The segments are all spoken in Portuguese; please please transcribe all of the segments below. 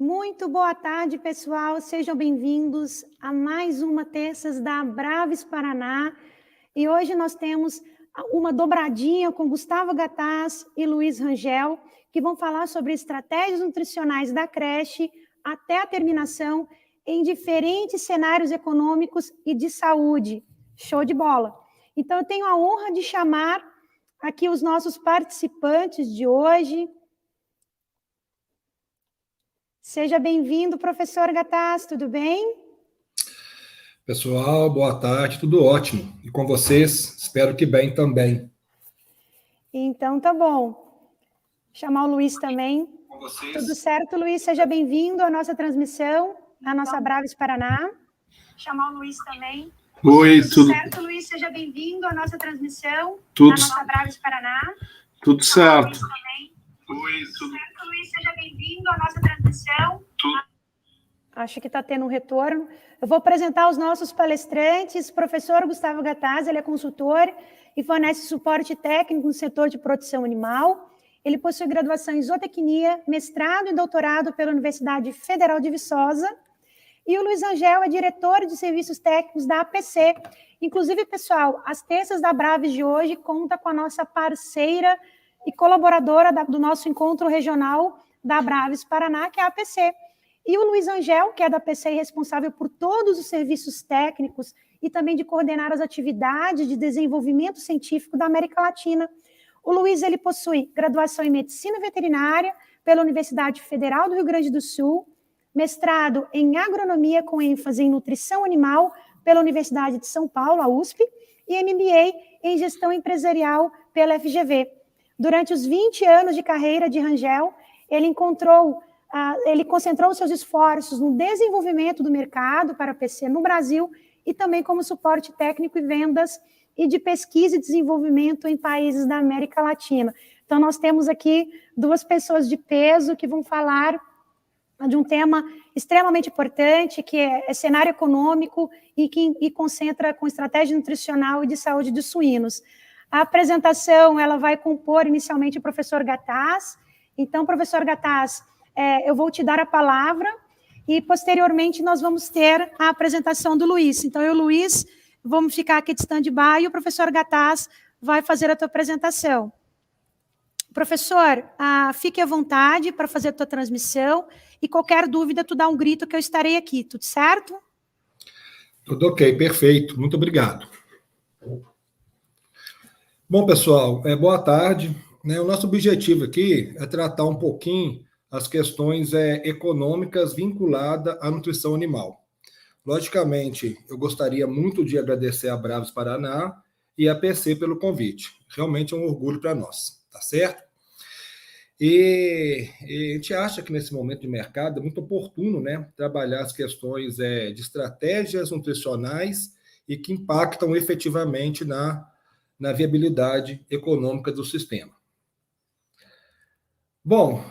Muito boa tarde, pessoal. Sejam bem-vindos a mais uma Terças da Abraves Paraná. E hoje nós temos uma dobradinha com Gustavo Gattaz e Luiz Rangel, que vão falar sobre estratégias nutricionais da creche até a terminação em diferentes cenários econômicos e de saúde. Show de bola! Então, eu tenho a honra de chamar aqui os nossos participantes de hoje. Seja bem-vindo, professor Gattaz, tudo bem? Pessoal, boa tarde, tudo ótimo. E com vocês, espero que bem também. Então, tá bom. Vou chamar o Luiz também. Com vocês. Tudo certo, Luiz? Seja bem-vindo à nossa transmissão, à nossa Abraves Paraná. Chamar o Luiz também. Oi, tudo certo, Luiz? Seja bem-vindo à nossa transmissão, tudo, à nossa Abraves Paraná. Tudo certo. Oi, tudo certo, Luiz? Seja bem-vindo à nossa transmissão. Acho que está tendo um retorno. Eu vou apresentar os nossos palestrantes. Professor Gustavo Gattaz, ele é consultor e fornece suporte técnico no setor de produção animal. Ele possui graduação em zootecnia, mestrado e doutorado pela Universidade Federal de Viçosa. E o Luiz Rangel é diretor de serviços técnicos da APC. Inclusive, pessoal, as terças da Abraves de hoje conta com a nossa parceira e colaboradora do nosso encontro regional da Abraves Paraná, que é a APC. E o Luiz Rangel, que é da APC e responsável por todos os serviços técnicos e também de coordenar as atividades de desenvolvimento científico da América Latina. O Luiz, ele possui graduação em Medicina Veterinária pela Universidade Federal do Rio Grande do Sul, mestrado em Agronomia com ênfase em Nutrição Animal pela Universidade de São Paulo, a USP, e MBA em Gestão Empresarial pela FGV. Durante os 20 anos de carreira de Rangel, ele concentrou seus esforços no desenvolvimento do mercado para a PC no Brasil e também como suporte técnico e vendas e de pesquisa e desenvolvimento em países da América Latina. Então, nós temos aqui duas pessoas de peso que vão falar de um tema extremamente importante, que é cenário econômico e concentra com estratégia nutricional e de saúde dos suínos. A apresentação, ela vai compor inicialmente o professor Gattaz. Então, professor Gattaz, eu vou te dar a palavra e, posteriormente, nós vamos ter a apresentação do Luiz. Então, eu e o Luiz vamos ficar aqui de stand-by e o professor Gattaz vai fazer a tua apresentação. Professor, fique à vontade para fazer a tua transmissão e qualquer dúvida, tu dá um grito que eu estarei aqui, tudo certo? Tudo ok, perfeito. Muito obrigado. Bom, pessoal, boa tarde. O nosso objetivo aqui é tratar um pouquinho as questões econômicas vinculadas à nutrição animal. Logicamente, eu gostaria muito de agradecer a Abraves Paraná e a PC pelo convite. Realmente é um orgulho para nós, tá certo? E a gente acha que nesse momento de mercado é muito oportuno, trabalhar as questões de estratégias nutricionais e que impactam efetivamente na viabilidade econômica do sistema. Bom,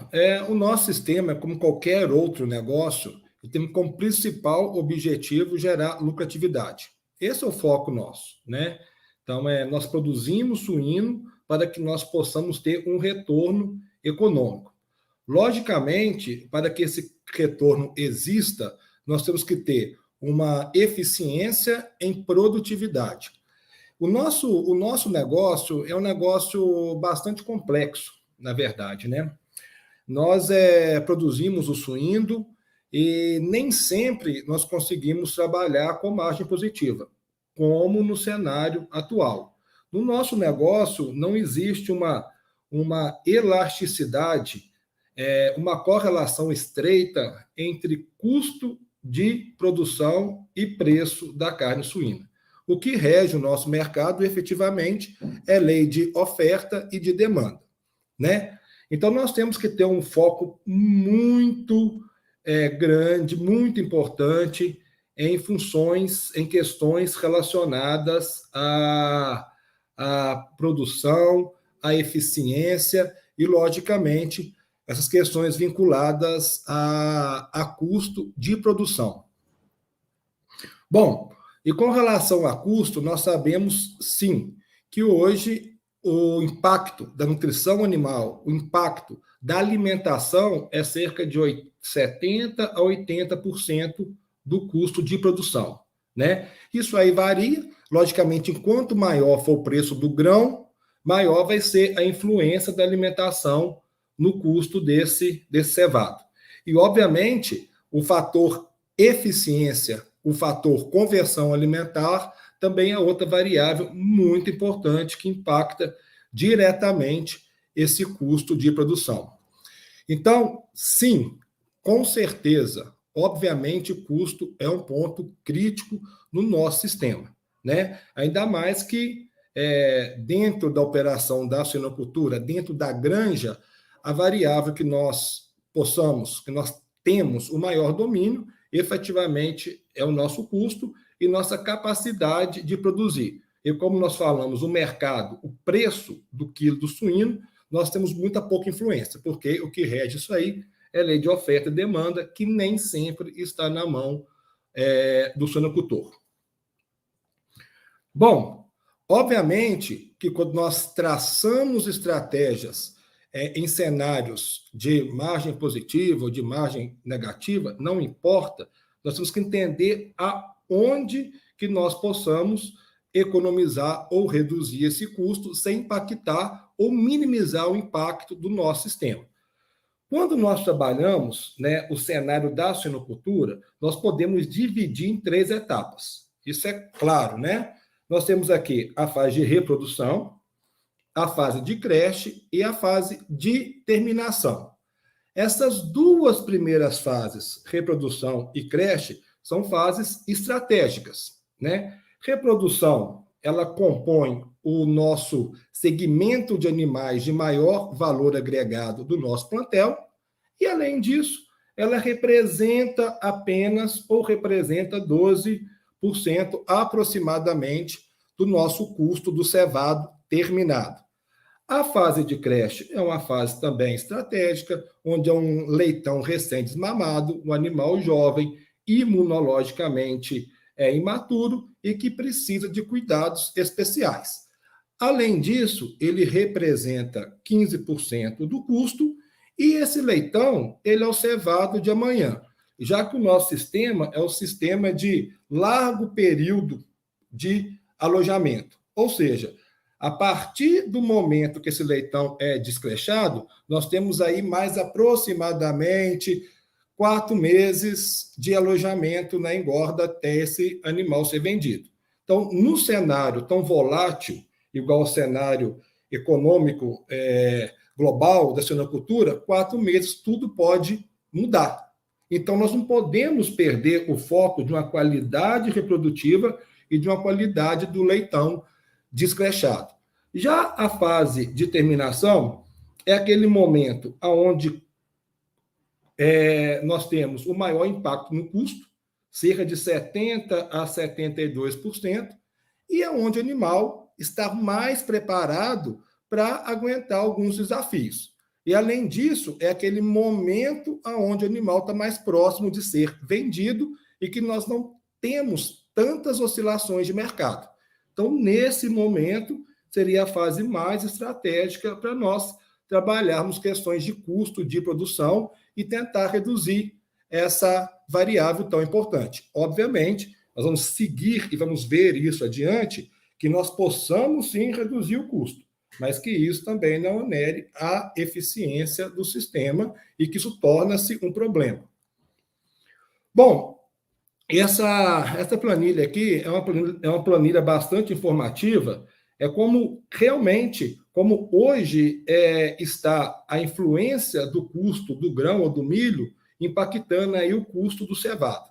o nosso sistema, como qualquer outro negócio, tem como principal objetivo gerar lucratividade. Esse é o foco nosso, Então, nós produzimos suíno para que nós possamos ter um retorno econômico. Logicamente, para que esse retorno exista, nós temos que ter uma eficiência em produtividade. O nosso negócio é um negócio bastante complexo, na verdade, Nós produzimos o suíno e nem sempre nós conseguimos trabalhar com margem positiva, como no cenário atual. No nosso negócio, não existe uma elasticidade, uma correlação estreita entre custo de produção e preço da carne suína. O que rege o nosso mercado, efetivamente, é lei de oferta e de demanda, Então, nós temos que ter um foco muito grande, muito importante em questões relacionadas à produção, à eficiência e, logicamente, essas questões vinculadas a custo de produção. Bom, e com relação a custo, nós sabemos, sim, que hoje o impacto da nutrição animal, o impacto da alimentação é cerca de 70% a 80% do custo de produção, né? Isso aí varia, logicamente, quanto maior for o preço do grão, maior vai ser a influência da alimentação no custo desse cevado. E, obviamente, o fator eficiência, o fator conversão alimentar, também é outra variável muito importante que impacta diretamente esse custo de produção. Então, sim, com certeza, obviamente, o custo é um ponto crítico no nosso sistema, né? Ainda mais que dentro da operação da suinocultura, dentro da granja, a variável que nós temos o maior domínio, efetivamente, é o nosso custo e nossa capacidade de produzir. E como nós falamos, o mercado, o preço do quilo do suíno, nós temos muita pouca influência, porque o que rege isso aí é lei de oferta e demanda, que nem sempre está na mão do suinocultor. Bom, obviamente que quando nós traçamos estratégias em cenários de margem positiva ou de margem negativa, não importa, nós temos que entender aonde que nós possamos economizar ou reduzir esse custo sem impactar ou minimizar o impacto do nosso sistema. Quando nós trabalhamos, né, o cenário da suinocultura, nós podemos dividir em 3 etapas. Isso é claro, né? Nós temos aqui a fase de reprodução, a fase de creche e a fase de terminação. Essas 2 primeiras fases, reprodução e creche, são fases estratégicas, né? Reprodução, ela compõe o nosso segmento de animais de maior valor agregado do nosso plantel, e, além disso, ela representa apenas, ou representa 12% aproximadamente do nosso custo do cevado terminado. A fase de creche é uma fase também estratégica, onde é um leitão recém-desmamado, um animal jovem, imunologicamente imaturo e que precisa de cuidados especiais. Além disso, ele representa 15% do custo e esse leitão, ele é o cevado de amanhã, já que o nosso sistema é o sistema de largo período de alojamento. Ou seja, a partir do momento que esse leitão é descrechado, nós temos aí mais aproximadamente 4 meses de alojamento na engorda até esse animal ser vendido. Então, no cenário tão volátil, igual ao cenário econômico global da suinocultura, 4 meses tudo pode mudar. Então, nós não podemos perder o foco de uma qualidade reprodutiva e de uma qualidade do leitão descrechado. Já a fase de terminação é aquele momento onde nós temos o maior impacto no custo, cerca de 70% a 72%, e é onde o animal está mais preparado para aguentar alguns desafios. E, além disso, é aquele momento onde o animal está mais próximo de ser vendido e que nós não temos tantas oscilações de mercado. Então, nesse momento, seria a fase mais estratégica para nós trabalharmos questões de custo de produção e tentar reduzir essa variável tão importante. Obviamente, nós vamos seguir e vamos ver isso adiante, que nós possamos sim reduzir o custo, mas que isso também não onere a eficiência do sistema e que isso torna-se um problema. Bom, essa planilha aqui é uma planilha bastante informativa, como realmente, como hoje está a influência do custo do grão ou do milho impactando aí o custo do cevado.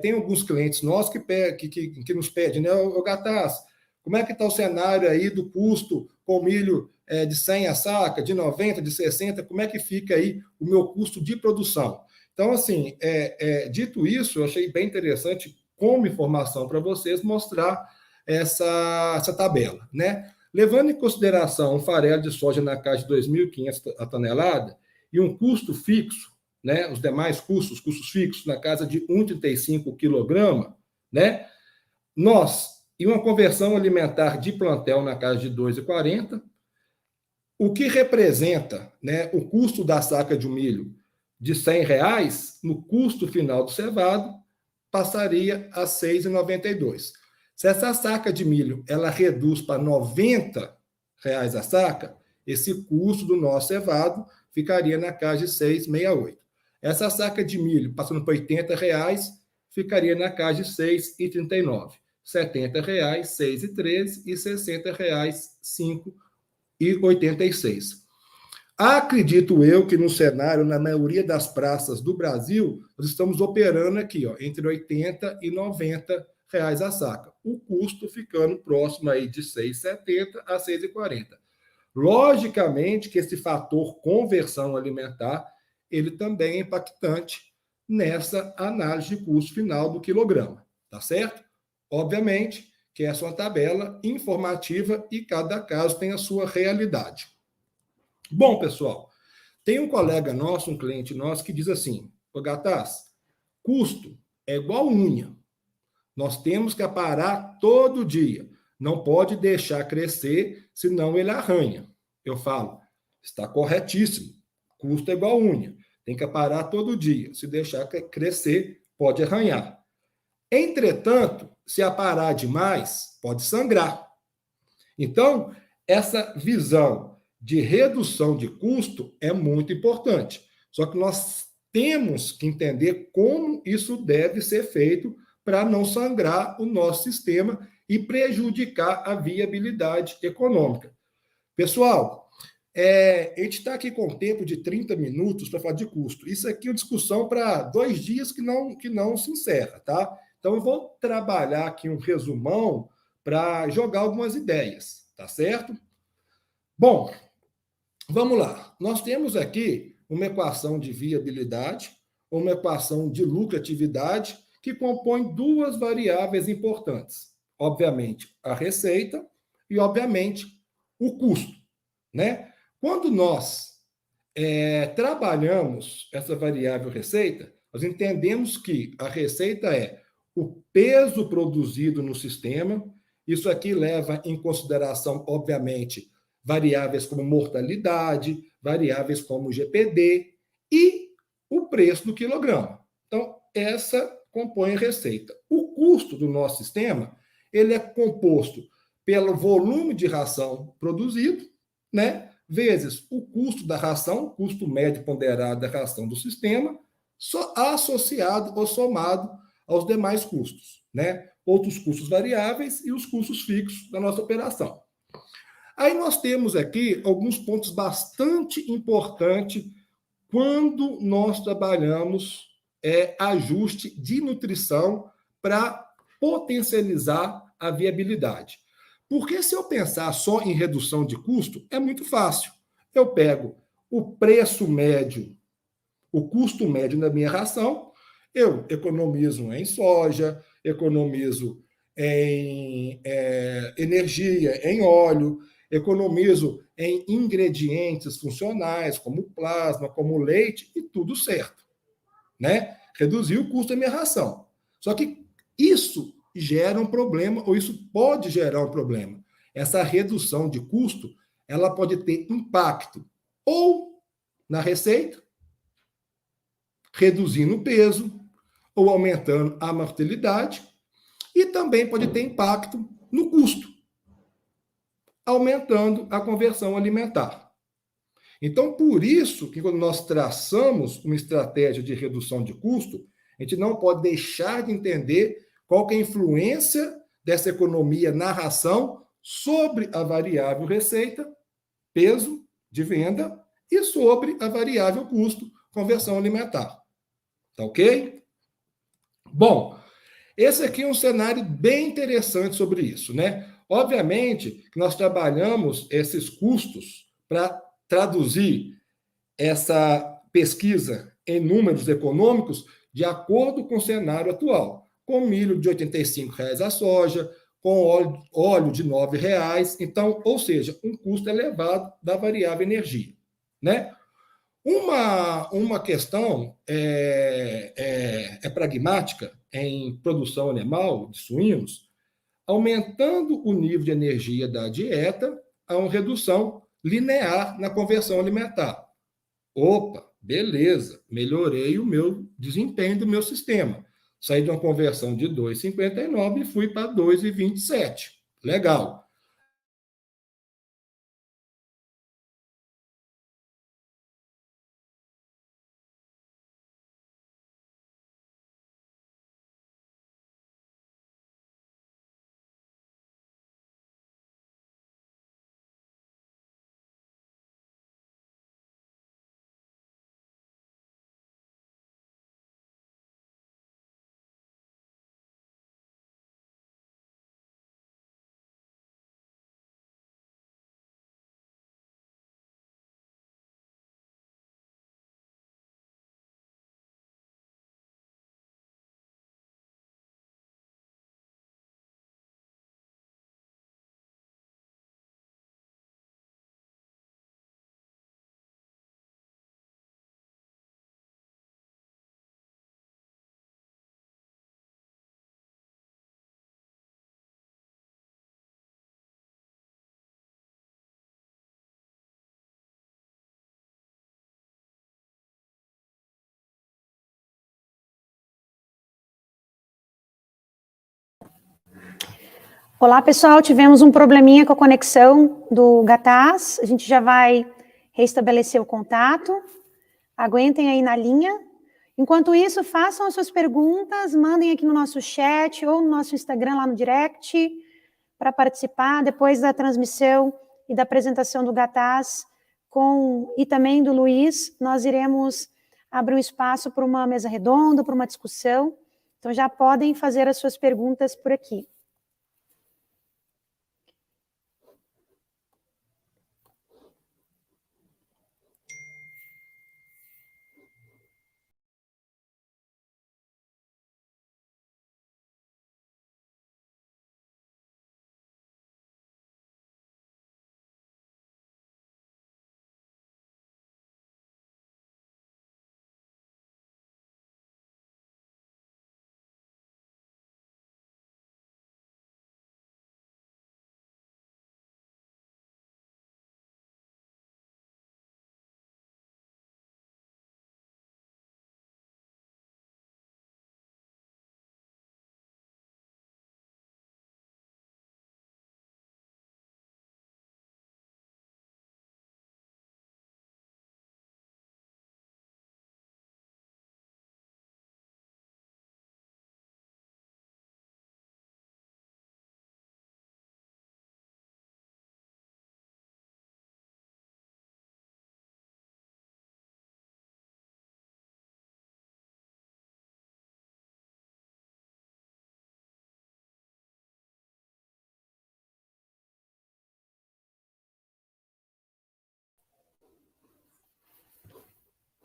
Tem alguns clientes nossos que nos pedem, né? Ô Gataz, como é que está o cenário aí do custo com milho de 100 a saca, de 90, de 60, como é que fica aí o meu custo de produção? Então, assim, dito isso, eu achei bem interessante, como informação para vocês, mostrar essa tabela, né? Levando em consideração um farelo de soja na casa de 2.500 a tonelada e um custo fixo, né? Os demais custos fixos na casa de 1,35 kg, né? E uma conversão alimentar de plantel na casa de 2,40, o que representa, né, o custo da saca de um milho de R$100, no custo final do cevado, passaria a R$ 6,92. Se essa saca de milho ela reduz para R$90 a saca, esse custo do nosso cevado ficaria na casa de 6,68. Essa saca de milho, passando por R$80, ficaria na casa de 6,39. R$70, 6,13 e R$60, 5,86. Acredito eu que no cenário, na maioria das praças do Brasil, nós estamos operando aqui, ó, entre R$80 e R$90 a saca. O custo ficando próximo aí de 6,70 a 6,40. Logicamente que esse fator conversão alimentar, ele também é impactante nessa análise de custo final do quilograma, tá certo? Obviamente que essa é uma tabela informativa e cada caso tem a sua realidade. Bom, pessoal, tem um colega nosso, um cliente nosso, que diz assim: ô Gataz, custo é igual unha. Nós temos que aparar todo dia. Não pode deixar crescer, senão ele arranha. Eu falo, está corretíssimo. Custo é igual unha. Tem que aparar todo dia. Se deixar crescer, pode arranhar. Entretanto, se aparar demais, pode sangrar. Então, essa visão de redução de custo é muito importante. Só que nós temos que entender como isso deve ser feito para não sangrar o nosso sistema e prejudicar a viabilidade econômica. Pessoal, a gente está aqui com um tempo de 30 minutos para falar de custo. Isso aqui é uma discussão para 2 dias que não se encerra, tá? Então, eu vou trabalhar aqui um resumão para jogar algumas ideias, tá certo? Bom, vamos lá. Nós temos aqui uma equação de viabilidade, uma equação de lucratividade, que compõe 2 variáveis importantes. Obviamente, a receita e, obviamente, o custo, né? Quando nós trabalhamos essa variável receita, nós entendemos que a receita é o peso produzido no sistema. Isso aqui leva em consideração, obviamente, variáveis como mortalidade, variáveis como GPD e o preço do quilograma. Então, essa compõe a receita. O custo do nosso sistema, ele é composto pelo volume de ração produzido, né, vezes o custo da ração, custo médio ponderado da ração do sistema, associado ou somado aos demais custos, né? Outros custos variáveis e os custos fixos da nossa operação. Aí nós temos aqui alguns pontos bastante importantes quando nós trabalhamos ajuste de nutrição para potencializar a viabilidade. Porque se eu pensar só em redução de custo, é muito fácil. Eu pego o preço médio, o custo médio da minha ração, eu economizo em soja, economizo em energia, em óleo, economizo em ingredientes funcionais, como plasma, como leite, e tudo certo, né? Reduzir o custo da minha ração. Só que isso gera um problema, ou isso pode gerar um problema. Essa redução de custo, ela pode ter impacto ou na receita, reduzindo o peso, ou aumentando a mortalidade, e também pode ter impacto no custo, aumentando a conversão alimentar. Então, por isso que quando nós traçamos uma estratégia de redução de custo, a gente não pode deixar de entender qual que é a influência dessa economia na ração sobre a variável receita, peso de venda, e sobre a variável custo, conversão alimentar. Tá ok? Bom, esse aqui é um cenário bem interessante sobre isso, né? Obviamente que nós trabalhamos esses custos para traduzir essa pesquisa em números econômicos de acordo com o cenário atual, com milho de R$ 85 a soja, com óleo de R$ 9. Então, ou seja, um custo elevado da variável energia, né? Uma questão pragmática em produção animal de suínos, aumentando o nível de energia da dieta, há uma redução linear na conversão alimentar. Opa, beleza, melhorei o meu desempenho do meu sistema. Saí de uma conversão de 2,59 e fui para 2,27. Legal. Olá, pessoal, tivemos um probleminha com a conexão do Gataz, a gente já vai restabelecer o contato, aguentem aí na linha. Enquanto isso, façam as suas perguntas, mandem aqui no nosso chat ou no nosso Instagram, lá no direct, para participar depois da transmissão e da apresentação do Gataz e também do Luiz. Nós iremos abrir um espaço para uma mesa redonda, para uma discussão, então já podem fazer as suas perguntas por aqui.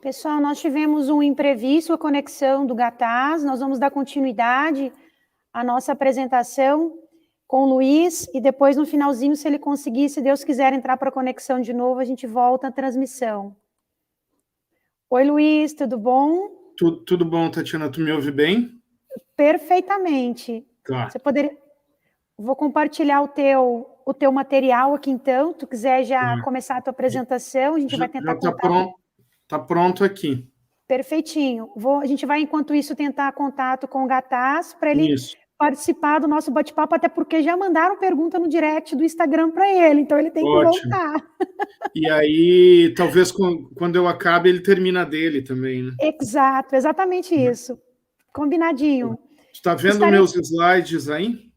Pessoal, nós tivemos um imprevisto, a conexão do Gataz, nós vamos dar continuidade à nossa apresentação com o Luiz, e depois, no finalzinho, se ele conseguir, se Deus quiser entrar para a conexão de novo, a gente volta à transmissão. Oi, Luiz, tudo bom? Tudo bom, Tatiana, tu me ouve bem? Perfeitamente. Tá. Você poderia... Vou compartilhar o teu material aqui, então, tu quiser já começar a tua apresentação, a gente vai tentar contar... Tá pronto aqui. Perfeitinho. A gente vai, enquanto isso, tentar contato com o Gataz para ele participar do nosso bate-papo, até porque já mandaram pergunta no direct do Instagram para ele, então ele tem que voltar. E aí, talvez quando eu acabe, ele termina dele também, né? Exato, exatamente isso. Combinadinho. Tu está vendo meus slides aí?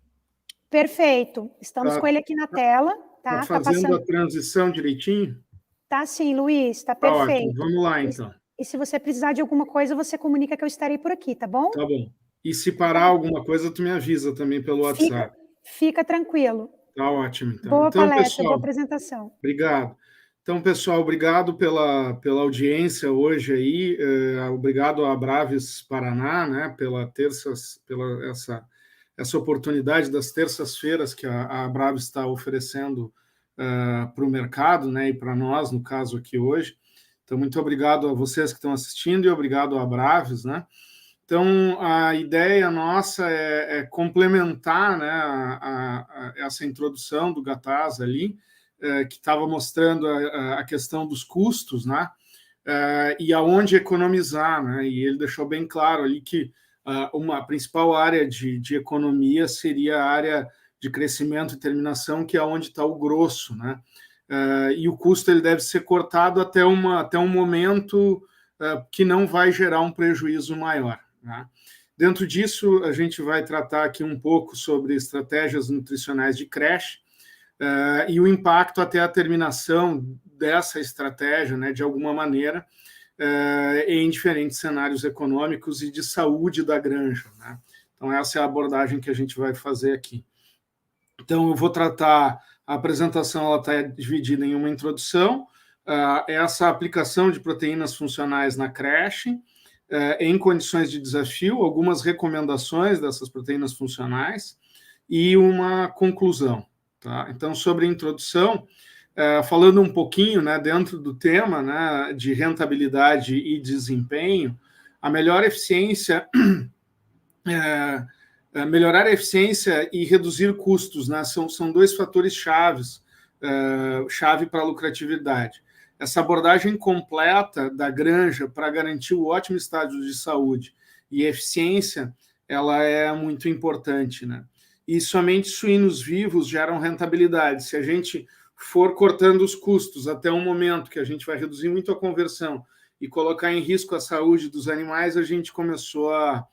Perfeito. Estamos com ele aqui na tela. Tá fazendo a transição direitinho? Tá sim, Luiz, tá perfeito. Ótimo. Vamos lá, então. E se você precisar de alguma coisa, você comunica que eu estarei por aqui, tá bom? Tá bom. E se parar alguma coisa, tu me avisa também pelo WhatsApp. Fica tranquilo. Tá ótimo, então. Boa palestra, pessoal, boa apresentação. Obrigado. Então, pessoal, obrigado pela audiência hoje aí. Obrigado à Braves Paraná, né, pela essa oportunidade das terças-feiras que a Braves está oferecendo para o mercado, né, e para nós, no caso aqui hoje. Então, muito obrigado a vocês que estão assistindo e obrigado à Braves, né? Então, a ideia nossa é complementar, né, essa introdução do Gataz ali, que estava mostrando a questão dos custos, né? E aonde economizar, né? E ele deixou bem claro ali que uma principal área de economia seria a área de crescimento e terminação, que é onde está o grosso, né? E o custo ele deve ser cortado até um momento que não vai gerar um prejuízo maior, né? Dentro disso, a gente vai tratar aqui um pouco sobre estratégias nutricionais de creche e o impacto até a terminação dessa estratégia, né, de alguma maneira, em diferentes cenários econômicos e de saúde da granja, né? Então, essa é a abordagem que a gente vai fazer aqui. Então, eu vou tratar, a apresentação ela está dividida em uma introdução, essa aplicação de proteínas funcionais na creche, em condições de desafio, algumas recomendações dessas proteínas funcionais e uma conclusão. Tá? Então, sobre a introdução, falando um pouquinho, né, dentro do tema, né, de rentabilidade e desempenho, a melhor eficiência, melhorar a eficiência e reduzir custos, né, são dois fatores chave para a lucratividade. Essa abordagem completa da granja para garantir o ótimo estado de saúde e eficiência, ela é muito importante, né? E somente suínos vivos geram rentabilidade. Se a gente for cortando os custos até um momento que a gente vai reduzir muito a conversão e colocar em risco a saúde dos animais, a gente começou a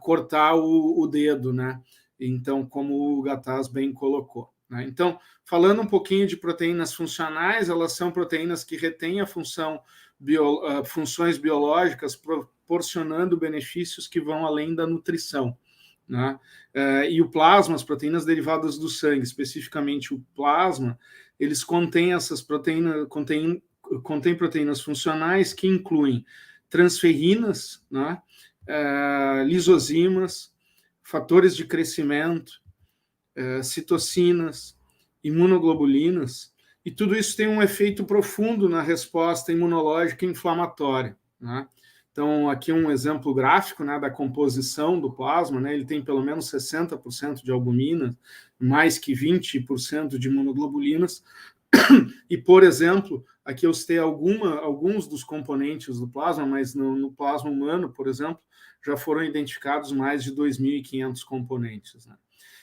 cortar o dedo, né? Então, como o Gataz bem colocou. Né? Então, falando um pouquinho de proteínas funcionais, elas são proteínas que retêm a funções biológicas, proporcionando benefícios que vão além da nutrição. Né? E o plasma, as proteínas derivadas do sangue, especificamente o plasma, eles contêm essas proteínas, contém proteínas funcionais que incluem transferrinas, né? Lisozimas, fatores de crescimento, citocinas, imunoglobulinas, e tudo isso tem um efeito profundo na resposta imunológica e inflamatória. Né? Então, aqui um exemplo gráfico, né, da composição do plasma, né, ele tem pelo menos 60% de albumina, mais que 20% de imunoglobulinas, e, por exemplo, aqui eu citei alguns dos componentes do plasma, mas no plasma humano, por exemplo, já foram identificados mais de 2.500 componentes. Né?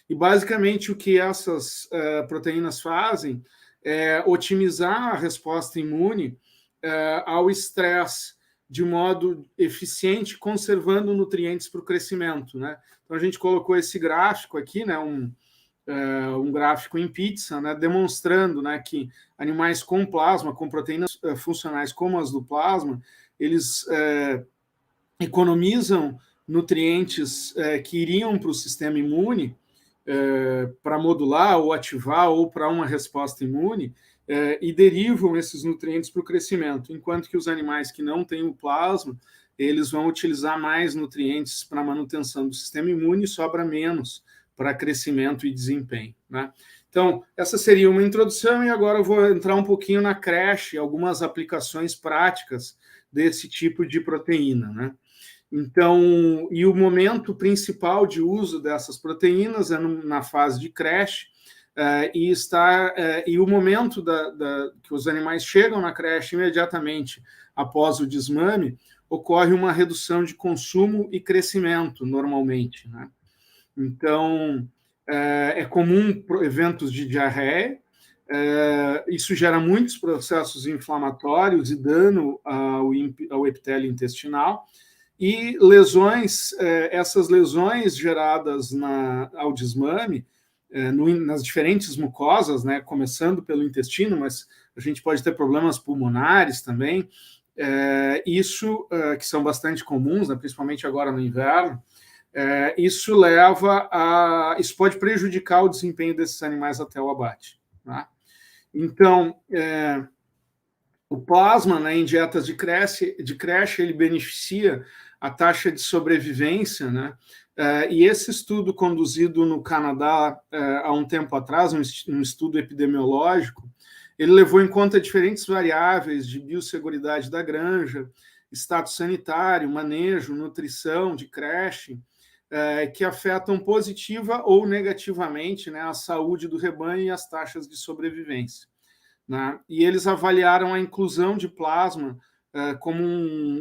E, basicamente, o que essas proteínas fazem é otimizar a resposta imune ao estresse de modo eficiente, conservando nutrientes para o crescimento. Né? Então, a gente colocou esse gráfico aqui, né, um gráfico em pizza, né, demonstrando, né, que animais com plasma, com proteínas funcionais como as do plasma, eles economizam nutrientes que iriam para o sistema imune para modular ou ativar ou para uma resposta imune e derivam esses nutrientes para o crescimento, enquanto que os animais que não têm o plasma, eles vão utilizar mais nutrientes para manutenção do sistema imune e sobra menos para crescimento e desempenho. Né? Então, essa seria uma introdução e agora eu vou entrar um pouquinho na creche, algumas aplicações práticas desse tipo de proteína. Né? Então, e o momento principal de uso dessas proteínas é na fase de creche, e o momento que os animais chegam na creche imediatamente após o desmame, ocorre uma redução de consumo e crescimento, normalmente. Né? Então, é comum eventos de diarreia, isso gera muitos processos inflamatórios e dano ao epitélio intestinal, e lesões, essas lesões geradas ao desmame, nas diferentes mucosas, né, começando pelo intestino, mas a gente pode ter problemas pulmonares também, isso que são bastante comuns, né, principalmente agora no inverno, isso pode prejudicar o desempenho desses animais até o abate. Tá? Então, o plasma, né, em dietas de creche, ele beneficia a taxa de sobrevivência, né? E esse estudo conduzido no Canadá há um tempo atrás, um estudo epidemiológico, ele levou em conta diferentes variáveis de biosseguridade da granja, status sanitário, manejo, nutrição de creche, que afetam positiva ou negativamente, né, a saúde do rebanho e as taxas de sobrevivência. né? E eles avaliaram a inclusão de plasma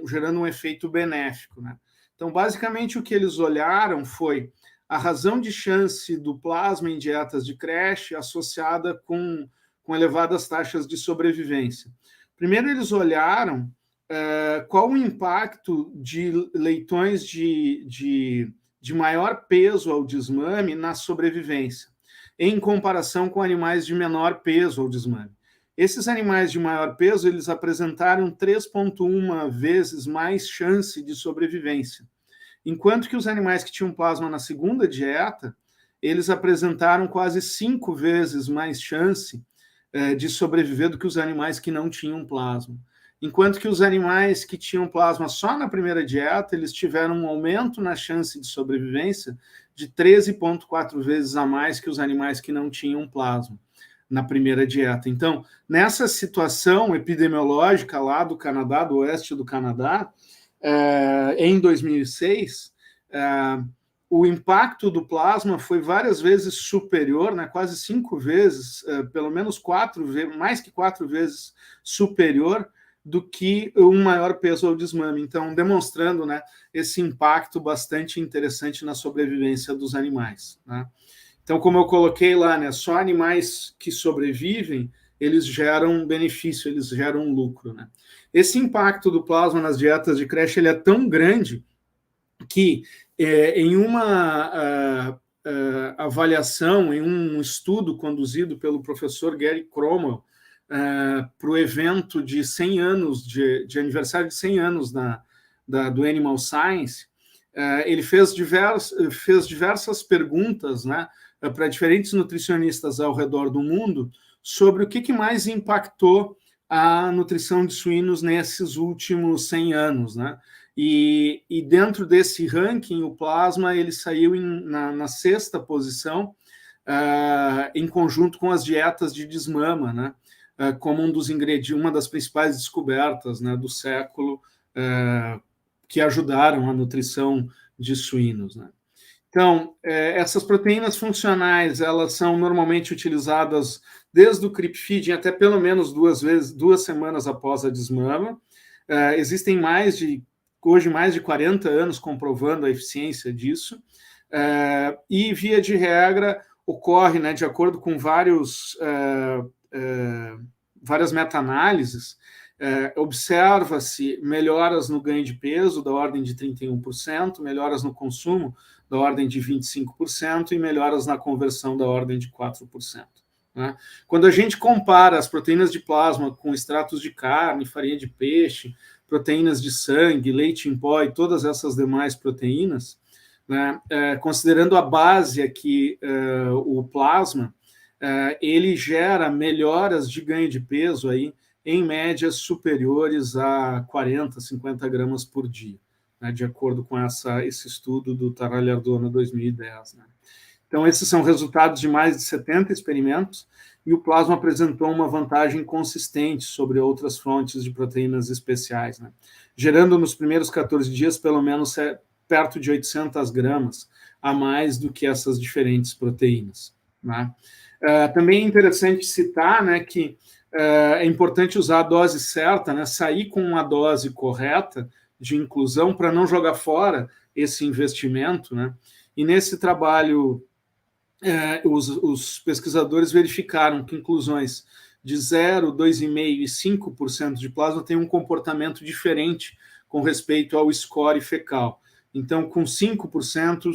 gerando um efeito benéfico, né? Então, basicamente, o que eles olharam foi a razão de chance do plasma em dietas de creche associada com elevadas taxas de sobrevivência. Primeiro, eles olharam qual o impacto de leitões de maior peso ao desmame na sobrevivência, em comparação com animais de menor peso ao desmame. Esses animais de maior peso, eles apresentaram 3,1 vezes mais chance de sobrevivência, enquanto que os animais que tinham plasma na segunda dieta, eles apresentaram quase 5 vezes mais chance de sobreviver do que os animais que não tinham plasma. Enquanto que os animais que tinham plasma só na primeira dieta, eles tiveram um aumento na chance de sobrevivência de 13,4 vezes a mais que os animais que não tinham plasma na primeira dieta. Então, nessa situação epidemiológica lá do Canadá, do oeste do Canadá, em 2006, o impacto do plasma foi várias vezes superior, né, quase 5 vezes, pelo menos 4 vezes, mais que 4 vezes superior do que um maior peso ao desmame. Então, demonstrando, né, esse impacto bastante interessante na sobrevivência dos animais, né? Então, como eu coloquei lá, né, só animais que sobrevivem, eles geram benefício, eles geram lucro, né? Esse impacto do plasma nas dietas de creche ele é tão grande que em uma avaliação, em um estudo conduzido pelo professor Gary Cromwell para o evento de 100 anos, de aniversário de 100 anos do Animal Science, ele fez diversas perguntas, né, para diferentes nutricionistas ao redor do mundo sobre o que mais impactou a nutrição de suínos nesses últimos 100 anos, né? E dentro desse ranking, o plasma ele saiu na 6ª posição, em conjunto com as dietas de desmama, né? Como uma das principais descobertas, né, do século, que ajudaram a nutrição de suínos, né? Então, essas proteínas funcionais, elas são normalmente utilizadas desde o creep feeding até pelo menos 2 semanas após a desmama. Existem hoje mais de 40 anos comprovando a eficiência disso. E, via de regra, ocorre, né, de acordo com várias meta-análises, observa-se melhoras no ganho de peso da ordem de 31%, melhoras no consumo da ordem de 25% e melhoras na conversão da ordem de 4%. Né? Quando a gente compara as proteínas de plasma com extratos de carne, farinha de peixe, proteínas de sangue, leite em pó e todas essas demais proteínas, né, considerando a base aqui, o plasma, ele gera melhoras de ganho de peso aí, em médias superiores a 40, 50 gramas por dia, né, de acordo com esse estudo do Taralhardona 2010. Né. Então, esses são resultados de mais de 70 experimentos, e o plasma apresentou uma vantagem consistente sobre outras fontes de proteínas especiais, né, gerando nos primeiros 14 dias pelo menos perto de 800 gramas a mais do que essas diferentes proteínas. Né. Também é interessante citar, né, que é importante usar a dose certa, né, sair com uma dose correta de inclusão para não jogar fora esse investimento, né? E nesse trabalho, os pesquisadores verificaram que inclusões de 0, 2,5% e 5% de plasma têm um comportamento diferente com respeito ao score fecal. Então, com 5%,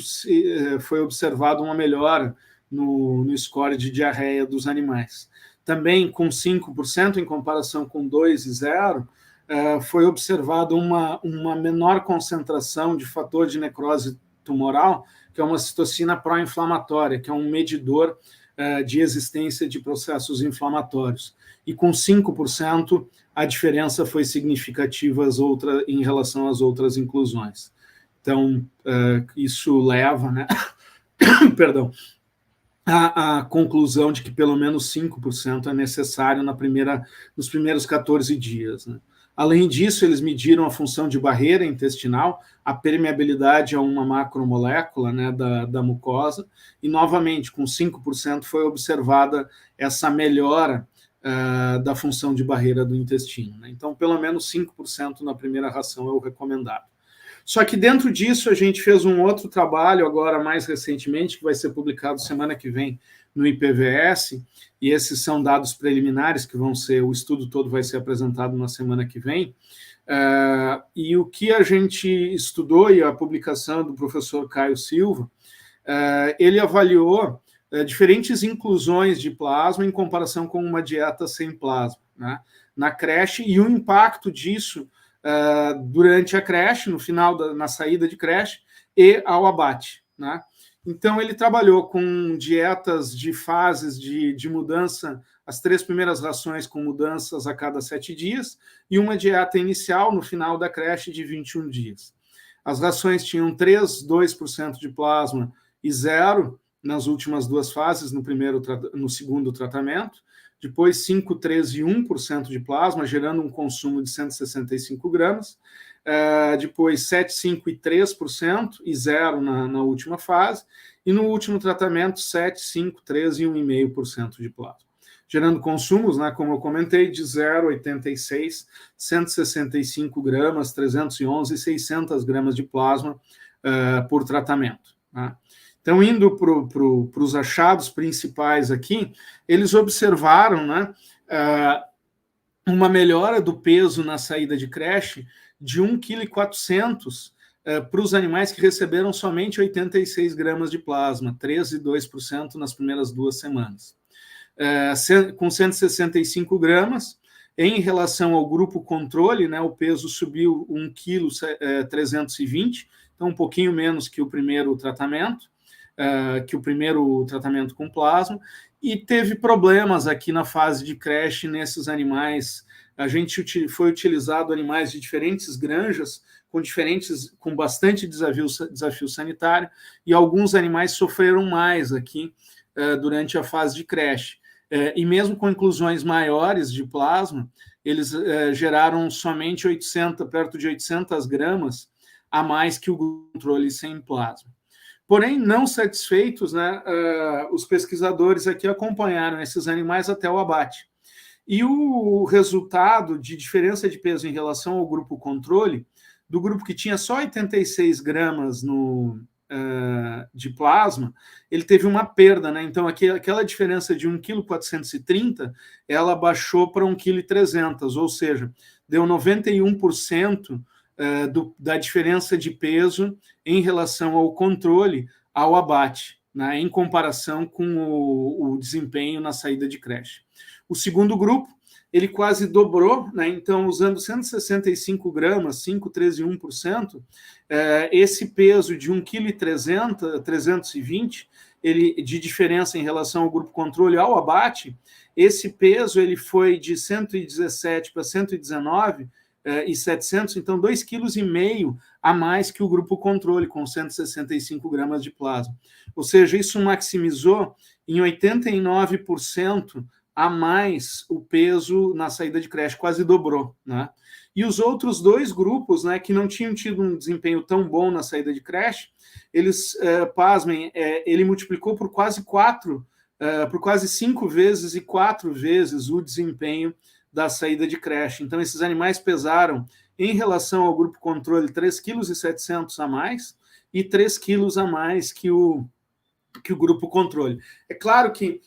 foi observada uma melhora no score de diarreia dos animais. Também com 5%, em comparação com 2 e 0, foi observada uma menor concentração de fator de necrose tumoral, que é uma citocina pró-inflamatória, que é um medidor de existência de processos inflamatórios. E com 5%, a diferença foi significativa em relação às outras inclusões. Então, isso leva, né, perdão, a conclusão de que pelo menos 5% é necessário nos primeiros 14 dias. Né? Além disso, eles mediram a função de barreira intestinal, a permeabilidade a uma macromolécula, né, da mucosa, e novamente, com 5% foi observada essa melhora da função de barreira do intestino, né? Então, pelo menos 5% na primeira ração é o recomendado. Só que dentro disso a gente fez um outro trabalho agora mais recentemente, que vai ser publicado semana que vem no IPVS, e esses são dados preliminares que vão ser, o estudo todo vai ser apresentado na semana que vem, e o que a gente estudou, e a publicação do professor Caio Silva, ele avaliou diferentes inclusões de plasma em comparação com uma dieta sem plasma, né, na creche, e o impacto disso durante a creche, no final, na saída de creche, e ao abate, né? Então, ele trabalhou com dietas de fases de mudança, as 3 primeiras rações com mudanças a cada 7 dias, e uma dieta inicial no final da creche de 21 dias. As rações tinham 2% de plasma e 0 nas últimas 2 fases, no segundo tratamento, depois 5, 3 e 1% de plasma, gerando um consumo de 165 gramas, depois 7, 5 e 3% e 0 na última fase, e no último tratamento 7, 5, 3 e 1,5% de plasma, gerando consumos, né, como eu comentei, de 0,86, 165 gramas, 311 e 600 gramas de plasma por tratamento, né? Então, indo para os achados principais aqui, eles observaram, né, uma melhora do peso na saída de creche de 1,4 kg para os animais que receberam somente 86 gramas de plasma, 13,2% nas primeiras 2 semanas. Com 165 gramas, em relação ao grupo controle, né, o peso subiu 1,320 kg, então um pouquinho menos que o primeiro tratamento, com plasma, e teve problemas aqui na fase de creche nesses animais. A gente foi utilizado animais de diferentes granjas, com bastante desafio sanitário, e alguns animais sofreram mais aqui durante a fase de creche. E mesmo com inclusões maiores de plasma, eles geraram somente perto de 800 gramas a mais que o controle sem plasma. Porém, não satisfeitos, né, os pesquisadores aqui acompanharam esses animais até o abate. E o resultado de diferença de peso em relação ao grupo controle, do grupo que tinha só 86 gramas de plasma, ele teve uma perda, né? Então, aquela diferença de 1,430 kg, ela baixou para 1,300 kg, ou seja, deu 91% da diferença de peso em relação ao controle ao abate, né, em comparação com o desempenho na saída de creche. O segundo grupo, ele quase dobrou, né, então, usando 165 gramas, 5, 13 e 1%, esse peso de 1,320 kg, de diferença em relação ao grupo controle ao abate, esse peso ele foi de 117 para 119 e 700, então 2,5 kg a mais que o grupo controle, com 165 gramas de plasma. Ou seja, isso maximizou em 89% a mais o peso na saída de creche, quase dobrou, né? E os outros 2 grupos, né, que não tinham tido um desempenho tão bom na saída de creche, eles, pasmem, ele multiplicou por quase 5 vezes e 4 vezes o desempenho da saída de creche. Então, esses animais pesaram, em relação ao grupo controle, 3,7 kg a mais e 3 quilos a mais que o grupo controle. É claro que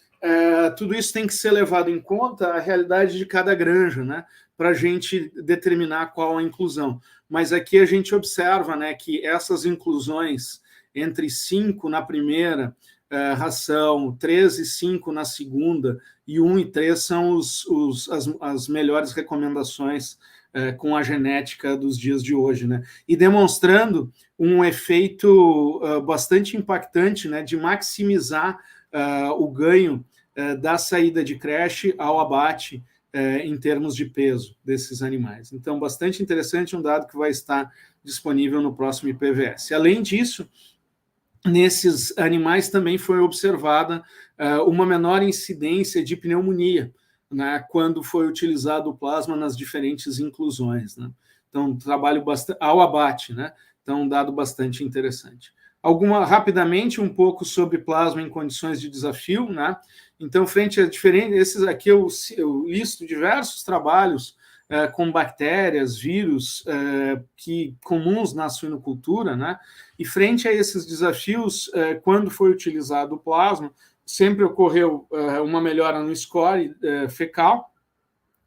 tudo isso tem que ser levado em conta a realidade de cada granja, né, para a gente determinar qual a inclusão. Mas aqui a gente observa, né, que essas inclusões entre 5 na primeira ração, 13 e 5 na segunda e 1 e 3 são as melhores recomendações com a genética dos dias de hoje, né? E demonstrando um efeito bastante impactante, né, de maximizar o ganho da saída de creche ao abate em termos de peso desses animais. Então, bastante interessante, um dado que vai estar disponível no próximo IPVS. Além disso, nesses animais também foi observada uma menor incidência de pneumonia, né, quando foi utilizado o plasma nas diferentes inclusões, né? Então, trabalho bastante ao abate, né? Então, um dado bastante interessante. Rapidamente, um pouco sobre plasma em condições de desafio, né? Então, frente a diferentes... Esses aqui eu listo diversos trabalhos com bactérias, vírus, comuns na suinocultura, né? E frente a esses desafios, quando foi utilizado o plasma, sempre ocorreu uma melhora no score fecal,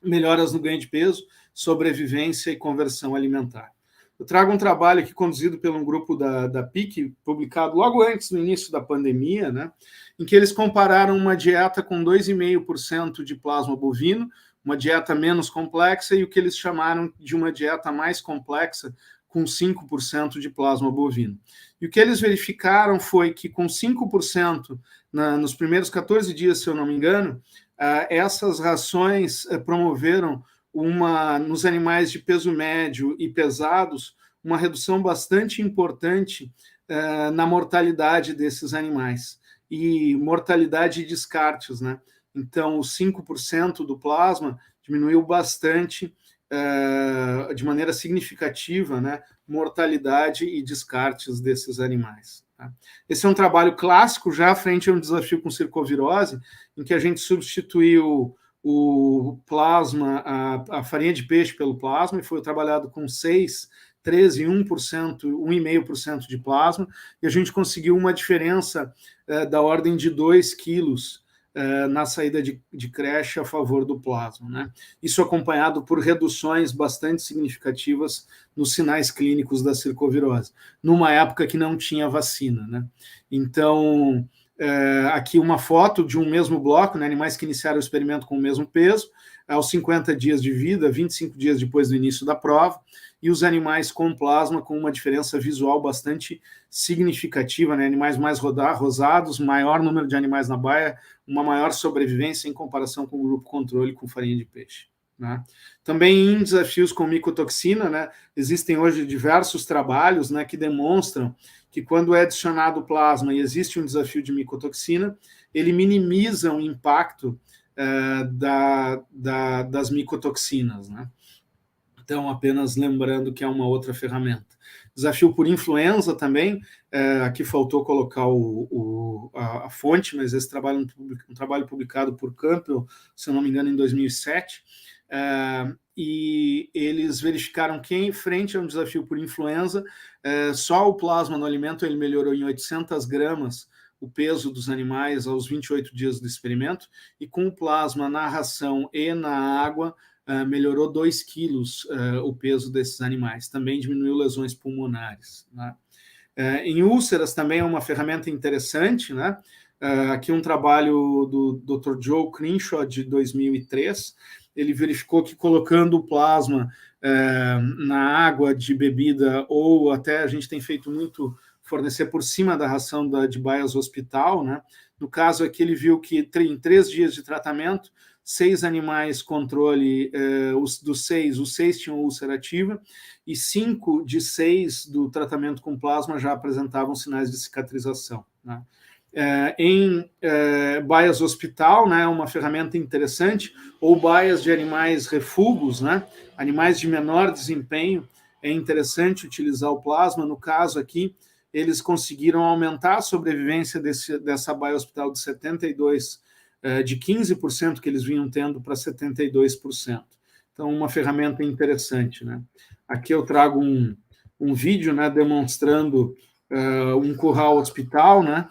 melhoras no ganho de peso, sobrevivência e conversão alimentar. Eu trago um trabalho aqui conduzido por um grupo da PIC, publicado logo antes, no início da pandemia, né, em que eles compararam uma dieta com 2,5% de plasma bovino, uma dieta menos complexa, e o que eles chamaram de uma dieta mais complexa, com 5% de plasma bovino. E o que eles verificaram foi que, com 5%, nos primeiros 14 dias, se eu não me engano, essas rações promoveram nos animais de peso médio e pesados, uma redução bastante importante na mortalidade desses animais, e mortalidade e descartes, né? Então, os 5% do plasma diminuiu bastante, de maneira significativa, né, mortalidade e descartes desses animais. Tá? Esse é um trabalho clássico, já frente a um desafio com circovirose, em que a gente substituiu o plasma, a farinha de peixe pelo plasma, e foi trabalhado com 6, 13, 1%, 1,5% de plasma, e a gente conseguiu uma diferença da ordem de 2 quilos na saída de creche a favor do plasma, né? Isso acompanhado por reduções bastante significativas nos sinais clínicos da circovirose, numa época que não tinha vacina, né? Então, aqui uma foto de um mesmo bloco, né, animais que iniciaram o experimento com o mesmo peso, aos 50 dias de vida, 25 dias depois do início da prova, e os animais com plasma com uma diferença visual bastante significativa, né? Animais mais rosados, maior número de animais na baia, uma maior sobrevivência em comparação com o grupo controle com farinha de peixe, né? Também em desafios com micotoxina, né, existem hoje diversos trabalhos, né, que demonstram que quando é adicionado plasma e existe um desafio de micotoxina, ele minimiza o impacto das micotoxinas, né? Então, apenas lembrando que é uma outra ferramenta. Desafio por influenza também, aqui faltou colocar a fonte, mas esse trabalho é um trabalho publicado por Campbell, se eu não me engano, em 2007, e eles verificaram que, em frente a um desafio por influenza, só o plasma no alimento ele melhorou em 800 gramas o peso dos animais aos 28 dias do experimento, e com o plasma na ração e na água, melhorou 2 quilos o peso desses animais. Também diminuiu lesões pulmonares, né? Em úlceras também é uma ferramenta interessante, né? Aqui um trabalho do Dr. Joe Crenshaw, de 2003, ele verificou que colocando o plasma na água de bebida, ou até a gente tem feito muito fornecer por cima da ração de Bias Hospital, né? No caso aqui ele viu que em 3 dias de tratamento, 6 animais controle, dos 6, os 6 tinham úlcera ativa, e 5 de 6 do tratamento com plasma já apresentavam sinais de cicatrização, né? Em Bias Hospital, né, uma ferramenta interessante, ou Bias de animais refugos, né, animais de menor desempenho, é interessante utilizar o plasma. No caso aqui, eles conseguiram aumentar a sobrevivência dessa Bias Hospital de 72%, de 15% que eles vinham tendo para 72%. Então, uma ferramenta interessante, né? Aqui eu trago um vídeo, né, demonstrando um curral hospital, né,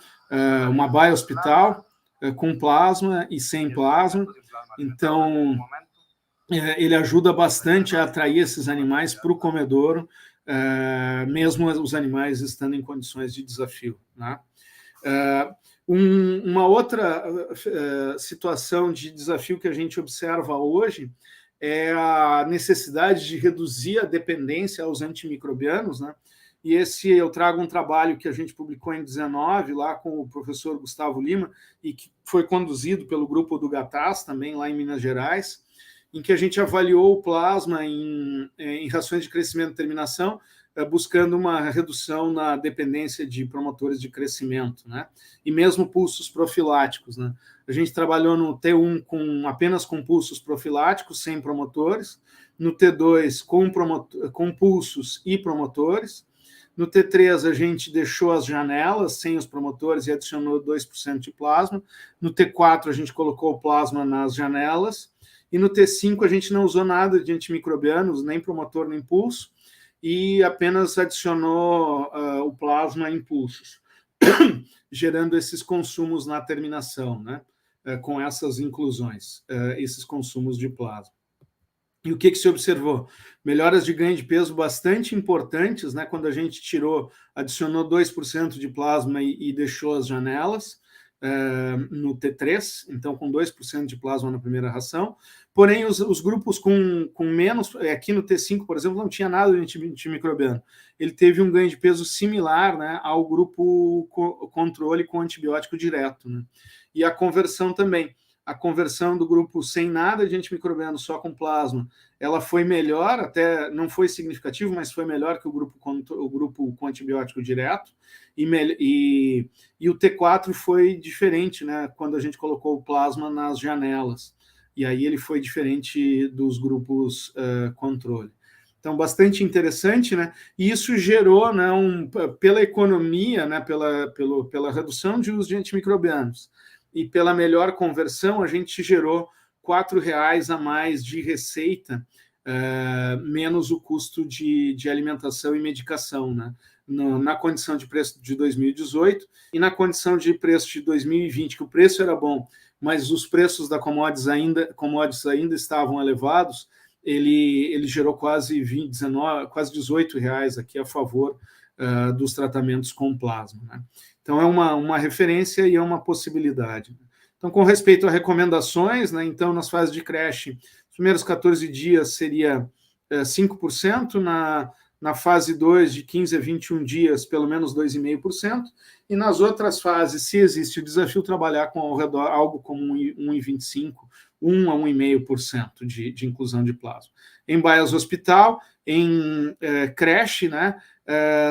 uma baia hospital com plasma e sem plasma. Então, ele ajuda bastante a atrair esses animais para o comedouro, mesmo os animais estando em condições de desafio, né? Uma outra situação de desafio que a gente observa hoje é a necessidade de reduzir a dependência aos antimicrobianos, né? E eu trago um trabalho que a gente publicou em 19, lá com o professor Gustavo Lima, e que foi conduzido pelo grupo do Gataz, também lá em Minas Gerais, em que a gente avaliou o plasma em rações de crescimento e terminação, buscando uma redução na dependência de promotores de crescimento, né? E mesmo pulsos profiláticos, né? A gente trabalhou no T1 apenas com pulsos profiláticos, sem promotores, no T2 com pulsos e promotores, No T3, a gente deixou as janelas sem os promotores e adicionou 2% de plasma. No T4, a gente colocou o plasma nas janelas. E no T5, a gente não usou nada de antimicrobianos, nem promotor, nem pulso, e apenas adicionou o plasma em pulsos, gerando esses consumos na terminação, né? Com essas inclusões, esses consumos de plasma. E o que se observou? Melhoras de ganho de peso bastante importantes, né? Quando a gente adicionou 2% de plasma e deixou as janelas no T3, então com 2% de plasma na primeira ração. Porém, os grupos com menos, aqui no T5, por exemplo, não tinha nada de antimicrobiano. Ele teve um ganho de peso similar, né, ao grupo controle com antibiótico direto, né? E a conversão também. A conversão do grupo sem nada de antimicrobiano, só com plasma, ela foi melhor, até não foi significativo, mas foi melhor que o grupo com antibiótico direto, e o T4 foi diferente, né, quando a gente colocou o plasma nas janelas, e aí ele foi diferente dos grupos controle. Então, bastante interessante, né? E isso gerou, né, pela economia, né, pela redução de uso de antimicrobianos, e pela melhor conversão, a gente gerou R$4 a mais de receita, menos o custo de alimentação e medicação, né? Na condição de preço de 2018 e na condição de preço de 2020, que o preço era bom, mas os preços da commodities ainda estavam elevados, ele gerou quase R$18 aqui a favor dos tratamentos com plasma, né? Então, é uma referência e é uma possibilidade. Então, com respeito a recomendações, né, então, nas fases de creche, os primeiros 14 dias seria 5%, na fase 2, de 15 a 21 dias, pelo menos 2,5%, e nas outras fases, se existe o desafio, trabalhar com ao redor algo como 1,25%, 1 a 1,5% de inclusão de plasma. Em baias hospital, em creche, né,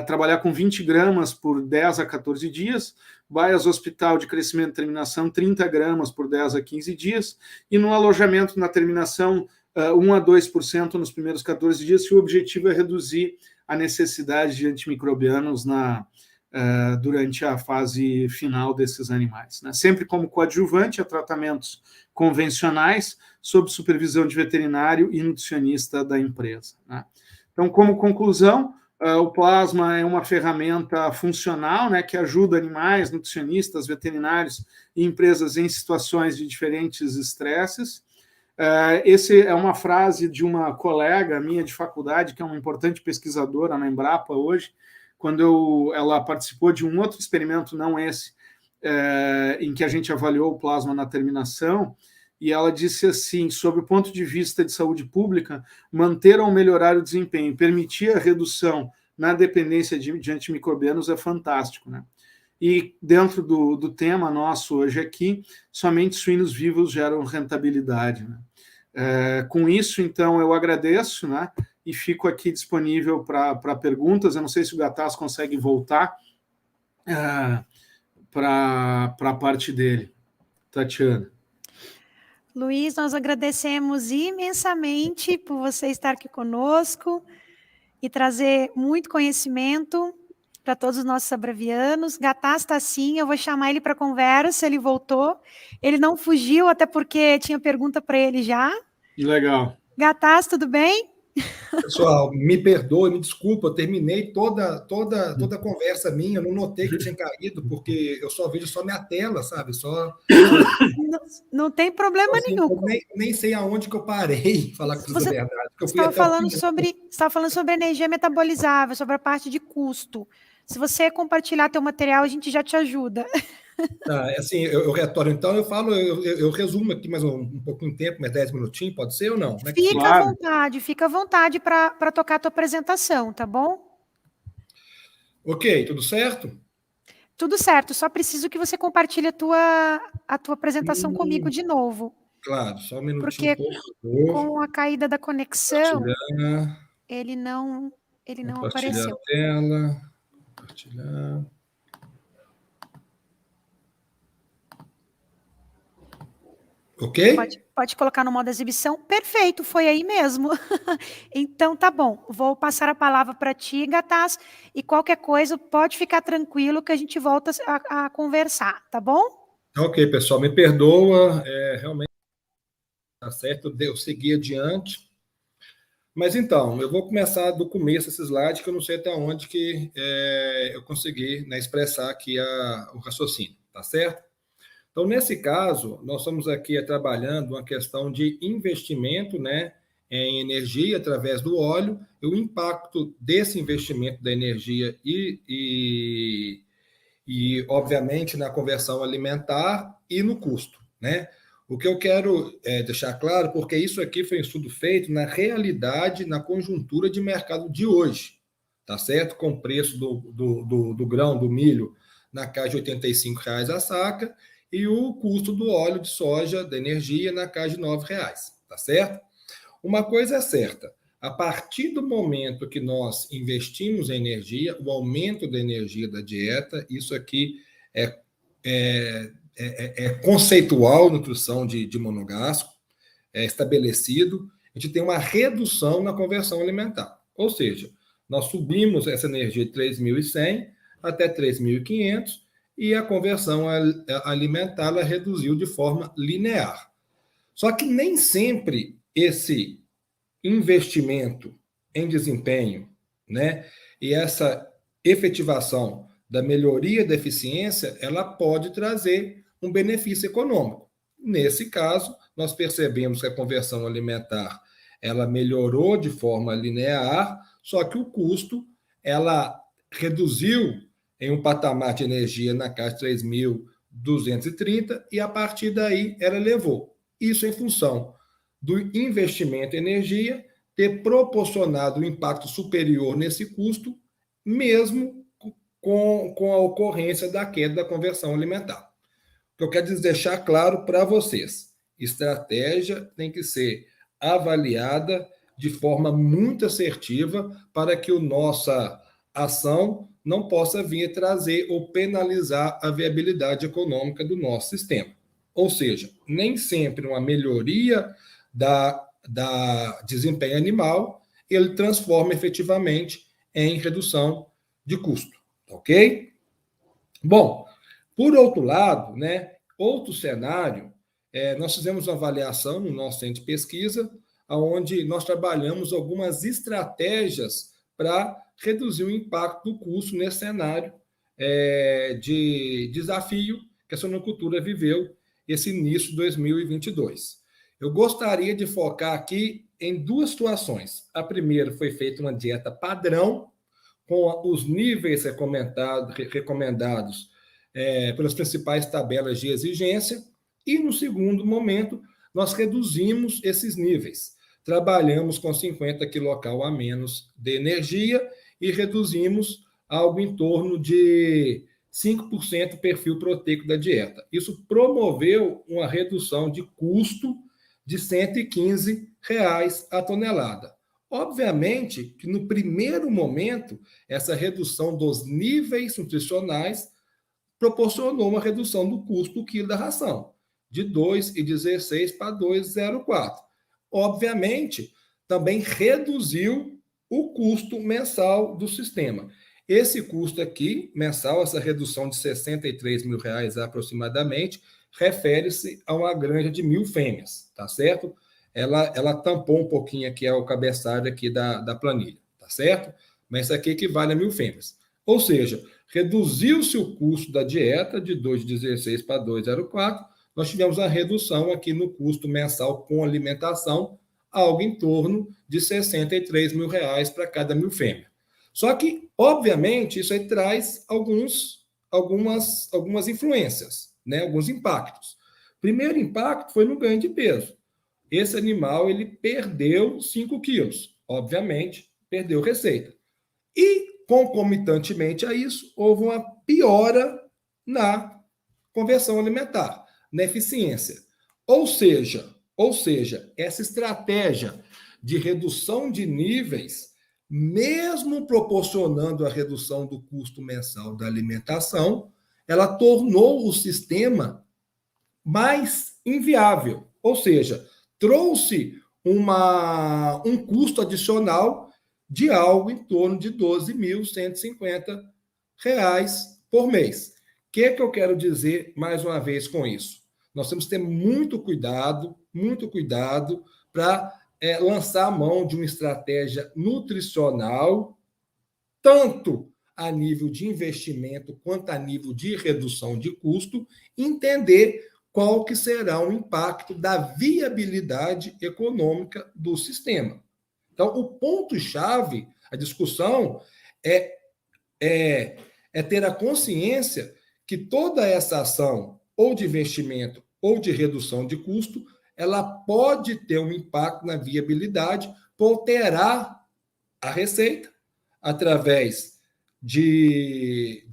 trabalhar com 20 gramas por 10 a 14 dias, baias hospital de crescimento e terminação, 30 gramas por 10 a 15 dias, e no alojamento na terminação, 1 a 2% nos primeiros 14 dias, se o objetivo é reduzir a necessidade de antimicrobianos durante a fase final desses animais, né? Sempre como coadjuvante a tratamentos convencionais, sob supervisão de veterinário e nutricionista da empresa, né? Então, como conclusão, o plasma é uma ferramenta funcional, né, que ajuda animais, nutricionistas, veterinários e empresas em situações de diferentes estresses. Essa é uma frase de uma colega minha de faculdade, que é uma importante pesquisadora na Embrapa hoje, quando ela participou de um outro experimento, não esse, em que a gente avaliou o plasma na terminação, e ela disse assim, sob o ponto de vista de saúde pública, manter ou melhorar o desempenho, permitir a redução na dependência de antimicrobianos é fantástico, né? E dentro do tema nosso hoje aqui, somente suínos vivos geram rentabilidade, né? Com isso, então, eu agradeço, né? E fico aqui disponível para perguntas. Eu não sei se o Gattas consegue voltar para a parte dele. Tatiana. Luiz, nós agradecemos imensamente por você estar aqui conosco e trazer muito conhecimento para todos os nossos abravianos. Gattas está sim, eu vou chamar ele para conversa, ele voltou. Ele não fugiu, até porque tinha pergunta para ele já. Legal. Gattas, tudo bem? Pessoal, me perdoe, me desculpa, eu terminei toda a conversa minha, eu não notei que tinha caído, porque eu só vejo só minha tela, sabe? Não tem problema nenhum. Eu nem sei aonde que eu parei, falar com você a verdade. Você estava falando sobre energia metabolizável, sobre a parte de custo. Se você compartilhar teu material, a gente já te ajuda. Tá, assim, eu retorno, então eu resumo aqui mais um pouquinho de tempo, mais 10 minutinhos, pode ser ou não? Fica à vontade para tocar a tua apresentação, tá bom? Ok, tudo certo? Tudo certo, só preciso que você compartilhe a tua apresentação comigo de novo. Claro, só um minutinho. Porque com a caída da conexão, ele não apareceu. A tela, compartilhar. Ok? Pode colocar no modo exibição. Perfeito, foi aí mesmo. Então, tá bom. Vou passar a palavra para ti, Gataz, e qualquer coisa, pode ficar tranquilo que a gente volta a conversar, tá bom? Ok, pessoal, me perdoa, realmente tá certo, eu segui adiante. Mas então, eu vou começar do começo esse slide, que eu não sei até onde que eu consegui, né, expressar aqui o raciocínio, tá certo? Então, nesse caso, nós estamos aqui trabalhando uma questão de investimento, né, em energia através do óleo, e o impacto desse investimento da energia e, obviamente, na conversão alimentar e no custo, né? O que eu quero deixar claro, porque isso aqui foi um estudo feito na realidade, na conjuntura de mercado de hoje, tá certo? Com o preço do grão, do milho, na casa de R$ 85 a saca, e o custo do óleo de soja, da energia, na casa de R$ 9, tá certo? Uma coisa é certa, a partir do momento que nós investimos em energia, o aumento da energia da dieta, isso aqui é conceitual, nutrição de monogástrico, é estabelecido, a gente tem uma redução na conversão alimentar. Ou seja, nós subimos essa energia de 3.100 até 3.500 e a conversão alimentar ela reduziu de forma linear. Só que nem sempre esse investimento em desempenho, né, e essa efetivação da melhoria da eficiência, ela pode trazer um benefício econômico. Nesse caso, nós percebemos que a conversão alimentar ela melhorou de forma linear, só que o custo ela reduziu em um patamar de energia na casa de 3.230 e a partir daí ela elevou. Isso em função do investimento em energia ter proporcionado um impacto superior nesse custo, mesmo com a ocorrência da queda da conversão alimentar. O que eu quero deixar claro para vocês, estratégia tem que ser avaliada de forma muito assertiva para que a nossa ação não possa vir trazer ou penalizar a viabilidade econômica do nosso sistema. Ou seja, nem sempre uma melhoria da desempenho animal ele transforma efetivamente em redução de custo, ok? Bom, por outro lado, né, outro cenário, nós fizemos uma avaliação no nosso centro de pesquisa, onde nós trabalhamos algumas estratégias para reduzir o impacto do custo nesse cenário de desafio que a sonocultura viveu esse início de 2022. Eu gostaria de focar aqui em duas situações. A primeira foi feita uma dieta padrão, com os níveis recomendados pelas principais tabelas de exigência, e no segundo momento, nós reduzimos esses níveis. Trabalhamos com 50 kcal a menos de energia e reduzimos algo em torno de 5% perfil proteico da dieta. Isso promoveu uma redução de custo de R$ 115 a tonelada. Obviamente que no primeiro momento, essa redução dos níveis nutricionais proporcionou uma redução do custo do quilo da ração, de 2,16 para 2,04. Obviamente, também reduziu o custo mensal do sistema. Esse custo aqui, mensal, essa redução de R$ 63 mil aproximadamente, refere-se a uma granja de 1.000 fêmeas, tá certo? Ela tampou um pouquinho aqui o cabeçalho aqui da planilha, tá certo? Mas isso aqui equivale a 1.000 fêmeas. Ou seja, reduziu-se o custo da dieta de 2,16 para 2,04, nós tivemos uma redução aqui no custo mensal com alimentação, algo em torno de R$ 63 mil para cada 1.000 fêmeas. Só que, obviamente, isso aí traz algumas influências, né? Alguns impactos. O primeiro impacto foi no ganho de peso. Esse animal ele perdeu 5 quilos, obviamente, perdeu receita. E, concomitantemente a isso, houve uma piora na conversão alimentar, na eficiência. Ou seja, essa estratégia de redução de níveis, mesmo proporcionando a redução do custo mensal da alimentação, ela tornou o sistema mais inviável. Ou seja, trouxe um custo adicional de algo em torno de R$ 12.150 por mês. O que eu quero dizer mais uma vez com isso? Nós temos que ter muito cuidado para lançar a mão de uma estratégia nutricional, tanto a nível de investimento quanto a nível de redução de custo, entender qual que será o impacto da viabilidade econômica do sistema. Então, o ponto-chave, a discussão, é ter a consciência que toda essa ação, ou de investimento, ou de redução de custo, ela pode ter um impacto na viabilidade, por alterar a receita através de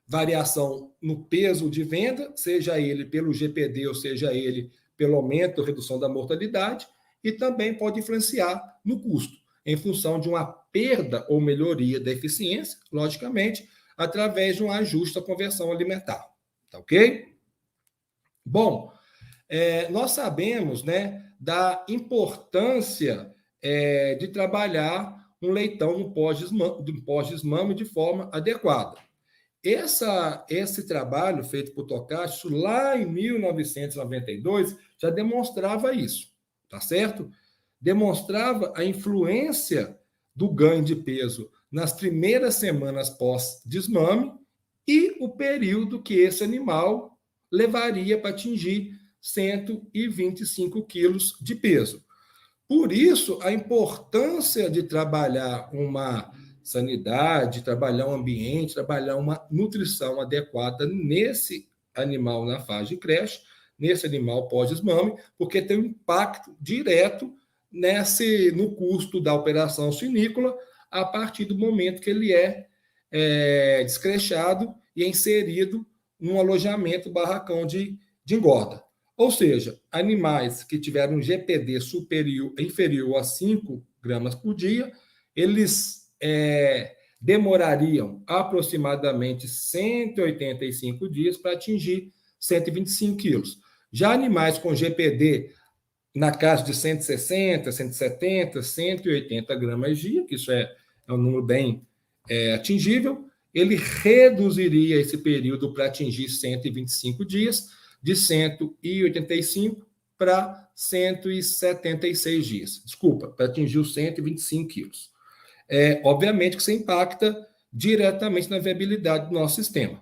variação no peso de venda, seja ele pelo GPD ou seja ele pelo aumento ou redução da mortalidade, e também pode influenciar no custo, em função de uma perda ou melhoria da eficiência, logicamente, através de um ajuste da conversão alimentar. Tá ok? Bom, nós sabemos, né, da importância de trabalhar um leitão no pós-desmame de forma adequada. Esse trabalho feito por Tokachi, lá em 1992, já demonstrava isso, tá certo? Demonstrava a influência do ganho de peso nas primeiras semanas pós-desmame e o período que esse animal levaria para atingir 125 quilos de peso. Por isso, a importância de trabalhar uma sanidade, trabalhar um ambiente, trabalhar uma nutrição adequada nesse animal na fase de creche, nesse animal pós-desmame, porque tem um impacto direto no custo da operação suinícola a partir do momento que ele é descrechado e inserido num alojamento barracão de engorda. Ou seja, animais que tiveram um GPD inferior a 5 gramas por dia, eles demorariam aproximadamente 185 dias para atingir 125 quilos. Já animais com GPD na casa de 160, 170, 180 gramas dia, que isso é um número bem atingível, ele reduziria esse período para atingir 125 dias, de 185 para 176 dias. Desculpa, para atingir os 125 quilos. Obviamente que isso impacta diretamente na viabilidade do nosso sistema.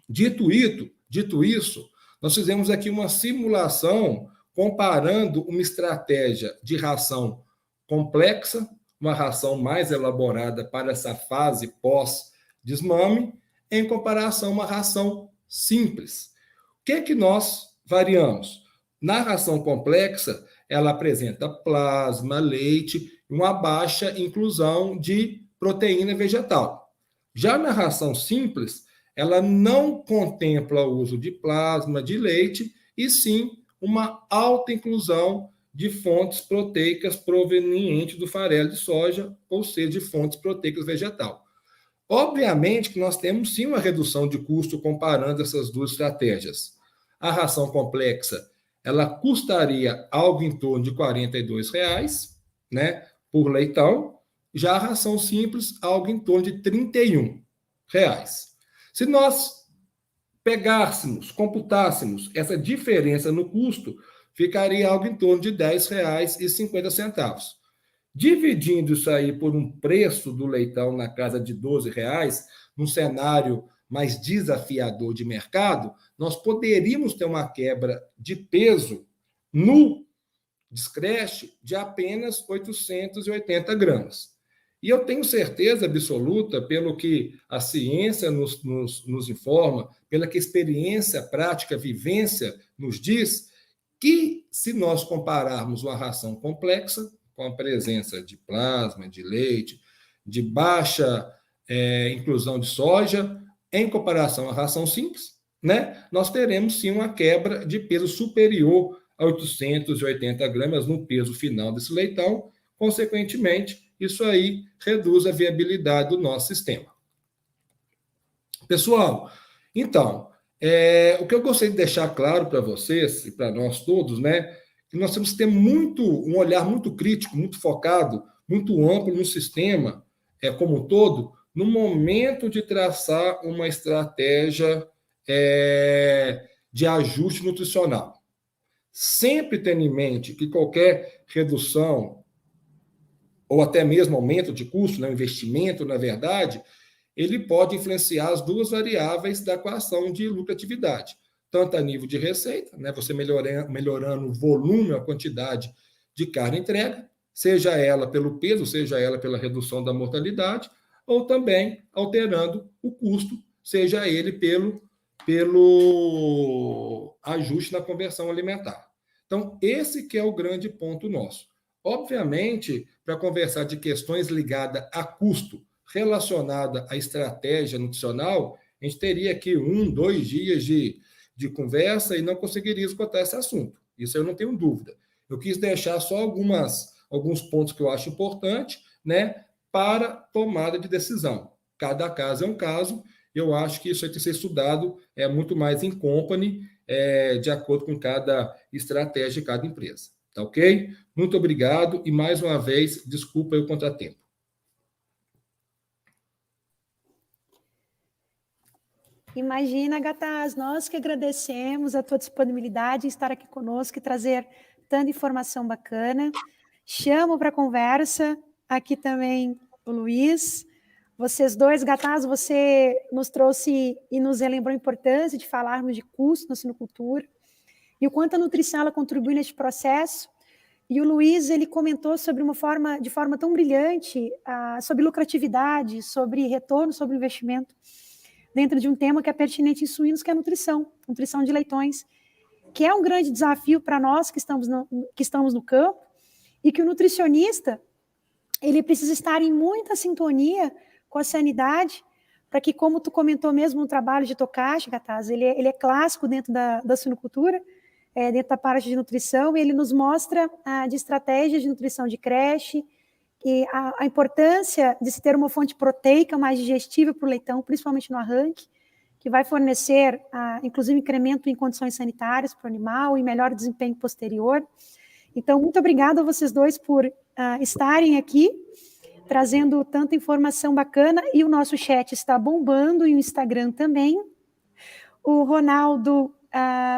Dito isso, nós fizemos aqui uma simulação comparando uma estratégia de ração complexa, uma ração mais elaborada para essa fase pós-desmame, em comparação a uma ração simples. O que nós variamos? Na ração complexa, ela apresenta plasma, leite e uma baixa inclusão de proteína vegetal. Já na ração simples, ela não contempla o uso de plasma, de leite, e sim uma alta inclusão de fontes proteicas provenientes do farelo de soja, ou seja, de fontes proteicas vegetal. Obviamente que nós temos sim uma redução de custo comparando essas duas estratégias. A ração complexa, ela custaria algo em torno de R$ 42, né, por leitão. Já a ração simples, algo em torno de R$ 31. Se nós computássemos essa diferença no custo, ficaria algo em torno de R$ 10,50. Dividindo isso aí por um preço do leitão na casa de R$ 12, num cenário mais desafiador de mercado, nós poderíamos ter uma quebra de peso no descreche de apenas 880 gramas. E eu tenho certeza absoluta, pelo que a ciência nos informa, pela que a experiência prática, a vivência nos diz, que se nós compararmos uma ração complexa, com a presença de plasma, de leite, de baixa inclusão de soja, em comparação à ração simples, né, nós teremos sim uma quebra de peso superior a 880 gramas no peso final desse leitão. Consequentemente, isso aí reduz a viabilidade do nosso sistema. Pessoal, então, O que eu gostaria de deixar claro para vocês e para nós todos, né, que nós temos que ter um olhar muito crítico, muito focado, muito amplo no sistema como um todo, no momento de traçar uma estratégia de ajuste nutricional. Sempre tendo em mente que qualquer redução ou até mesmo aumento de custo, né, investimento, na verdade, ele pode influenciar as duas variáveis da equação de lucratividade, tanto a nível de receita, né, você melhorando o volume, a quantidade de carne entrega, seja ela pelo peso, seja ela pela redução da mortalidade, ou também alterando o custo, seja ele pelo ajuste na conversão alimentar. Então, esse que é o grande ponto nosso. Obviamente, para conversar de questões ligadas a custo, relacionada à estratégia nutricional, a gente teria aqui 2 dias de conversa e não conseguiria esgotar esse assunto. Isso eu não tenho dúvida. Eu quis deixar só alguns pontos que eu acho importantes, né, para tomada de decisão. Cada caso é um caso. Eu acho que isso tem que ser estudado muito mais em company, de acordo com cada estratégia de cada empresa. Tá ok? Muito obrigado e, mais uma vez, desculpa o contratempo. Imagina, Gataz, nós que agradecemos a tua disponibilidade em estar aqui conosco e trazer tanta informação bacana. Chamo para a conversa aqui também o Luiz. Vocês dois, Gataz, você nos trouxe e nos relembrou a importância de falarmos de custo na suinocultura e o quanto a nutrição ela contribui neste processo. E o Luiz, ele comentou de forma tão brilhante sobre lucratividade, sobre retorno, sobre investimento, dentro de um tema que é pertinente em suínos, que é a nutrição de leitões, que é um grande desafio para nós que estamos no campo, e que o nutricionista ele precisa estar em muita sintonia com a sanidade, para que, como tu comentou mesmo no trabalho de Tokashi, Gataz, ele é clássico dentro da suinocultura, dentro da parte de nutrição, e ele nos mostra de estratégias de nutrição de creche, e a importância de se ter uma fonte proteica mais digestível para o leitão, principalmente no arranque, que vai fornecer, inclusive, incremento em condições sanitárias para o animal e melhor desempenho posterior. Então, muito obrigada a vocês dois por estarem aqui, trazendo tanta informação bacana, e o nosso chat está bombando, e o Instagram também. O Ronaldo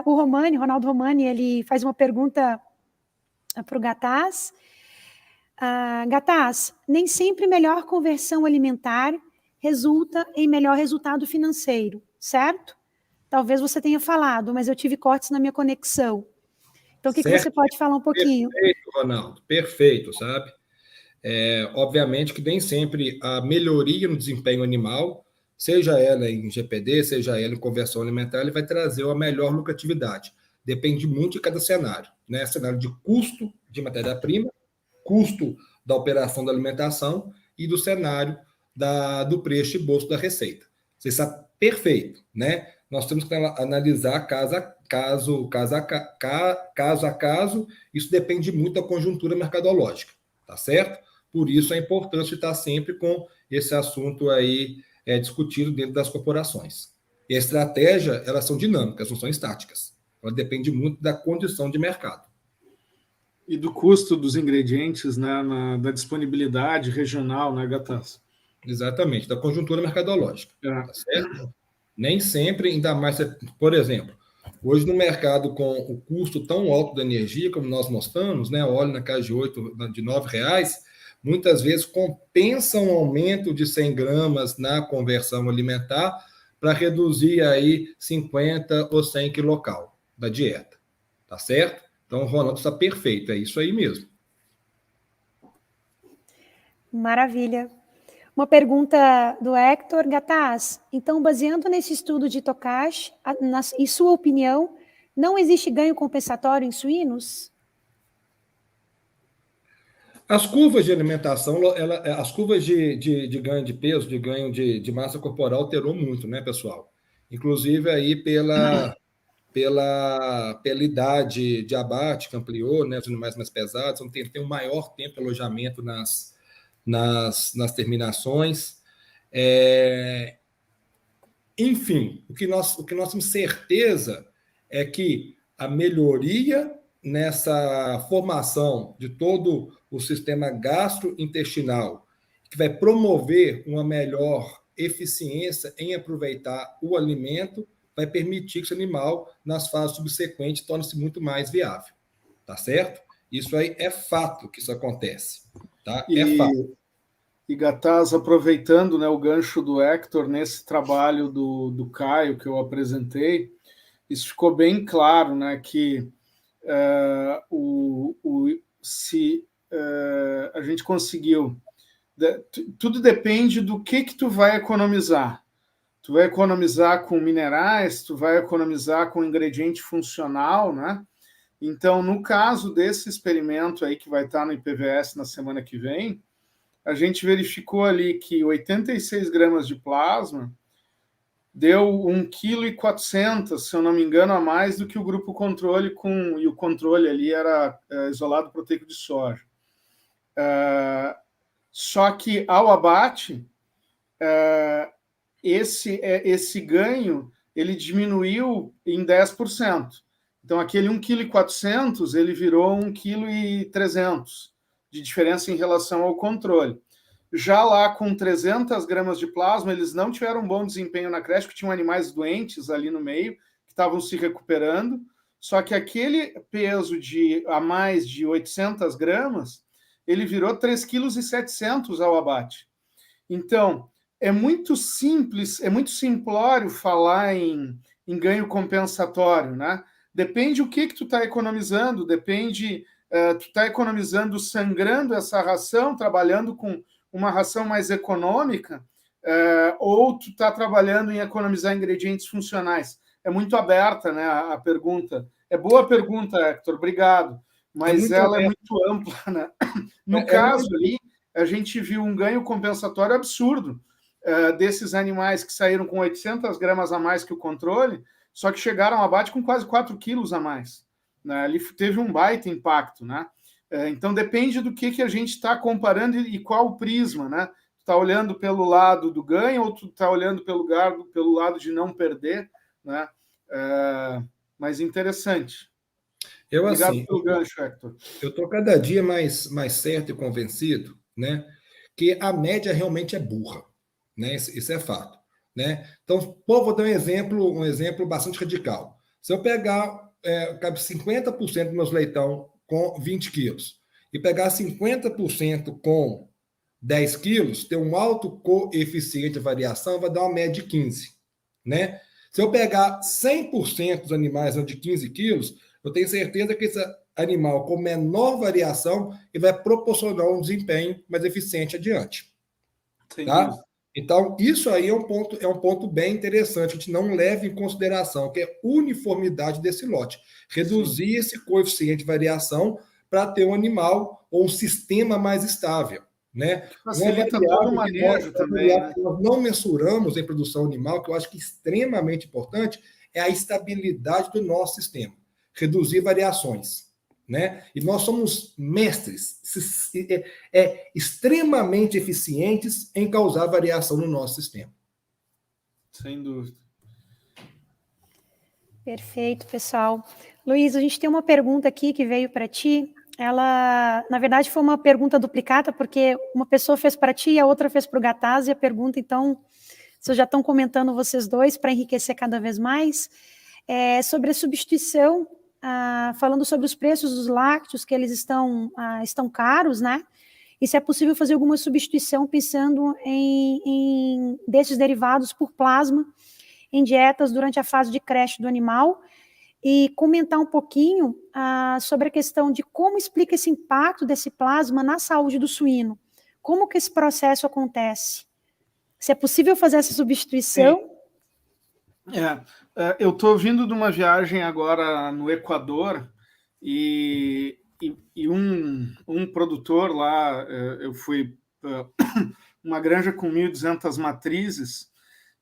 Romani, ele faz uma pergunta para o Gataz. Gataz, nem sempre melhor conversão alimentar resulta em melhor resultado financeiro, certo? Talvez você tenha falado, mas eu tive cortes na minha conexão. Então, o que você pode falar um pouquinho? Perfeito, Ronaldo, perfeito, sabe? Obviamente que nem sempre a melhoria no desempenho animal, seja ela em GPD, seja ela em conversão alimentar, ele vai trazer uma melhor lucratividade. Depende muito de cada cenário, né? Cenário de custo de matéria-prima, custo da operação da alimentação e do cenário do preço de bolso da receita. Você está perfeito, né? Nós temos que analisar caso a caso, isso depende muito da conjuntura mercadológica, tá certo? Por isso a importância de estar sempre com esse assunto aí discutido dentro das corporações. E a estratégia, elas são dinâmicas, não são estáticas. Ela depende muito da condição de mercado. E do custo dos ingredientes, né, da disponibilidade regional, né, Gataz? Exatamente, da conjuntura mercadológica. Tá certo? Nem sempre, ainda mais, por exemplo, hoje no mercado com o custo tão alto da energia, como nós mostramos, né, óleo na casa de R$9, muitas vezes compensa um aumento de 100 gramas na conversão alimentar para reduzir aí 50 ou 100 quilocal da dieta. Tá certo? Então, o Ronaldo está perfeito, é isso aí mesmo. Maravilha. Uma pergunta do Hector Gataz. Então, baseando nesse estudo de Tokashi, em sua opinião, não existe ganho compensatório em suínos? As curvas de alimentação, as curvas de ganho de peso, de ganho de massa corporal alterou muito, né, pessoal? Inclusive aí pela idade de abate que ampliou, né, os animais mais pesados, então tem um maior tempo de alojamento nas terminações. Enfim, o que nós temos certeza é que a melhoria nessa formação de todo o sistema gastrointestinal, que vai promover uma melhor eficiência em aproveitar o alimento, vai permitir que esse animal, nas fases subsequentes, torne-se muito mais viável. Tá certo? Isso aí é fato que isso acontece. Tá? É fato. E Gataz, aproveitando, né, o gancho do Hector nesse trabalho do Caio que eu apresentei, isso ficou bem claro, né, que se a gente conseguiu, tudo depende do que tu vai economizar. Tu vai economizar com minerais, tu vai economizar com ingrediente funcional, né? Então, no caso desse experimento aí que vai estar no IPVS na semana que vem, a gente verificou ali que 86 gramas de plasma deu 1,4 kg, se eu não me engano, a mais do que o grupo controle, e o controle ali era isolado proteico de soja. Só que ao abate, esse ganho ele diminuiu em 10%. Então, aquele 1,4 kg, ele virou 1,3 kg de diferença em relação ao controle. Já lá com 300 gramas de plasma, eles não tiveram um bom desempenho na creche, porque tinham animais doentes ali no meio, que estavam se recuperando, só que aquele peso a mais de 800 gramas, ele virou 3,7 kg ao abate. Então, é muito simples, é muito simplório falar em ganho compensatório, né? Depende o que tu está economizando, depende, tu está economizando sangrando essa ração, trabalhando com uma ração mais econômica, ou tu está trabalhando em economizar ingredientes funcionais. É muito aberta, né, a pergunta. É boa pergunta, Hector, obrigado, mas ela é muito ampla, né? No caso ali, a gente viu um ganho compensatório absurdo desses animais que saíram com 800 gramas a mais que o controle, só que chegaram ao abate com quase 4 quilos a mais. Né? Ali teve um baita impacto, né? Então, depende do que a gente está comparando e qual o prisma, né? Tu está olhando pelo lado do ganho ou tu está olhando pelo lado de não perder, né? Mas interessante. Obrigado pelo gancho, Hector. Eu estou cada dia mais certo e convencido, né, que a média realmente é burra, né? Isso é fato, né? Então, vou dar um exemplo bastante radical. Se eu pegar 50% dos meus leitão com 20 quilos e pegar 50% com 10 quilos, ter um alto coeficiente de variação, vai dar uma média de 15, né? Se eu pegar 100% dos animais de 15 quilos, eu tenho certeza que esse animal com menor variação ele vai proporcionar um desempenho mais eficiente adiante. Tá? Então, isso aí é um ponto bem interessante, a gente não leva em consideração, que é uniformidade desse lote. Reduzir esse coeficiente de variação para ter um animal ou um sistema mais estável. Né? Facilita todo o manejo também. Né? Nós não mensuramos em produção animal, que eu acho que é extremamente importante, é a estabilidade do nosso sistema. Reduzir variações. Né? E nós somos mestres, extremamente eficientes em causar variação no nosso sistema. Sem dúvida. Perfeito, pessoal. Luiz, a gente tem uma pergunta aqui que veio para ti. Ela, na verdade, foi uma pergunta duplicada, porque uma pessoa fez para ti e a outra fez para o Gataz, e a pergunta, então, vocês já estão comentando vocês dois para enriquecer cada vez mais, sobre a substituição, falando sobre os preços dos lácteos, que eles estão caros, né? E se é possível fazer alguma substituição pensando em desses derivados por plasma em dietas durante a fase de creche do animal, e comentar um pouquinho sobre a questão de como explica esse impacto desse plasma na saúde do suíno. Como que esse processo acontece? Se é possível fazer essa substituição? Eu estou vindo de uma viagem agora no Equador e um produtor lá, eu fui uma granja com 1.200 matrizes,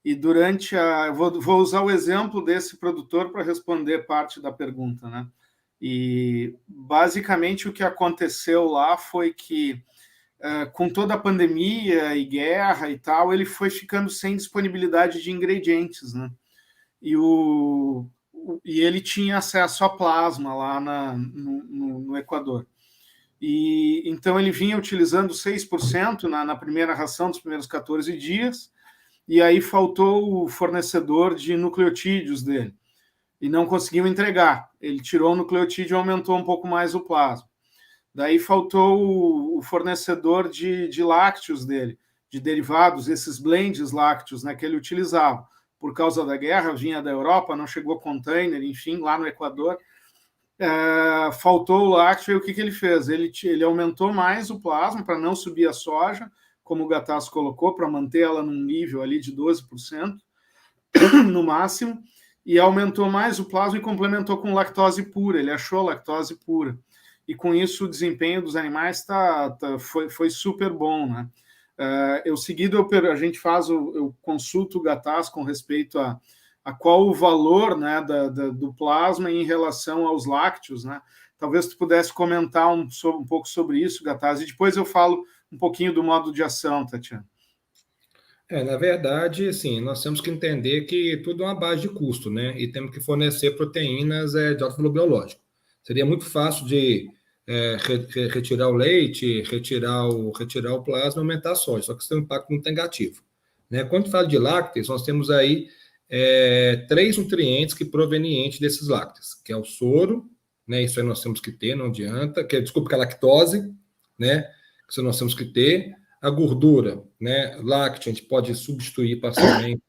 e durante vou usar o exemplo desse produtor para responder parte da pergunta, né? E basicamente o que aconteceu lá foi que com toda a pandemia e guerra e tal, ele foi ficando sem disponibilidade de ingredientes, né? E ele tinha acesso a plasma lá no Equador. E então ele vinha utilizando 6% na primeira ração dos primeiros 14 dias, e aí faltou o fornecedor de nucleotídeos dele, e não conseguiu entregar. Ele tirou o nucleotídeo e aumentou um pouco mais o plasma. Daí faltou o fornecedor de lácteos dele, de derivados, esses blends lácteos, né, que ele utilizava. Por causa da guerra, vinha da Europa, não chegou container, enfim, lá no Equador. Faltou o lácteo, e o que ele fez? Ele aumentou mais o plasma para não subir a soja, como o Gattaz colocou, para manter ela num nível ali de 12% no máximo, e aumentou mais o plasma e complementou com lactose pura. Ele achou lactose pura. E com isso o desempenho dos animais foi super bom, né? A gente eu consulto o Gattaz com respeito a qual o valor, né, do plasma em relação aos lácteos, né? Talvez tu pudesse comentar um pouco sobre isso, Gattaz, e depois eu falo um pouquinho do modo de ação, Tatiana. Na verdade, assim, nós temos que entender que tudo é uma base de custo, né? E temos que fornecer proteínas de alto valor biológico. Seria muito fácil de retirar o leite, retirar o plasma e aumentar a soja, só que isso tem um impacto muito negativo, né? Quando fala de lácteos, nós temos aí 3 nutrientes que provenientes desses lácteos, que é o soro, né? Isso aí nós temos que ter, não adianta, que é a lactose, né? Isso nós temos que ter. A gordura, né, láctea, a gente pode substituir parcialmente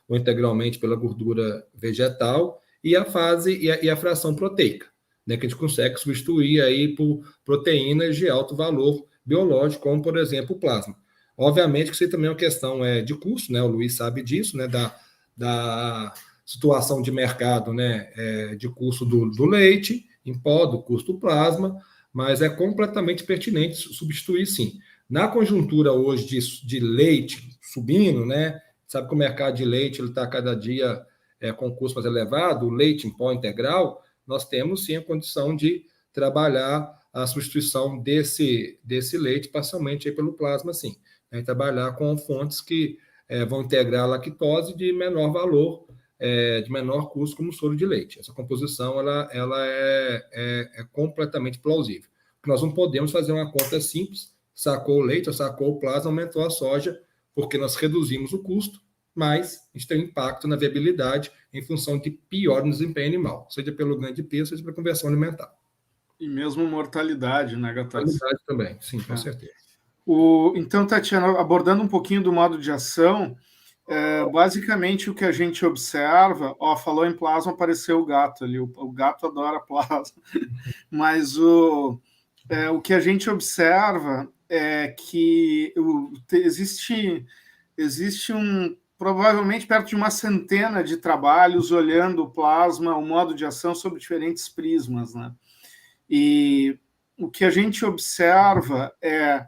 ou integralmente pela gordura vegetal, e a fração proteica, né, que a gente consegue substituir aí por proteínas de alto valor biológico, como, por exemplo, o plasma. Obviamente que isso aí também é uma questão de custo, né, o Luiz sabe disso, né, da situação de mercado, né, de custo do leite em pó, do custo do plasma, mas é completamente pertinente substituir, sim. Na conjuntura hoje de leite subindo, né? Sabe que o mercado de leite está cada dia com custo mais elevado, o leite em pó integral, nós temos sim a condição de trabalhar a substituição desse leite parcialmente aí pelo plasma, sim. Né? Trabalhar com fontes que vão integrar a lactose de menor valor, de menor custo, como o soro de leite. Essa composição ela é completamente plausível. Porque nós não podemos fazer uma conta simples, sacou o leite, sacou o plasma, aumentou a soja, porque nós reduzimos o custo, mas a gente tem um impacto na viabilidade em função de pior no desempenho animal, seja pelo ganho de peso, seja pela conversão alimentar. E mesmo mortalidade, né, Gattaz? Mortalidade também, sim, com certeza. Então, Tatiana, abordando um pouquinho do modo de ação, basicamente o que a gente observa, falou em plasma, apareceu o gato ali, o gato adora plasma, mas o que a gente observa é que existe provavelmente perto de uma centena de trabalhos olhando o plasma, o modo de ação sob diferentes prismas, né? E o que a gente observa é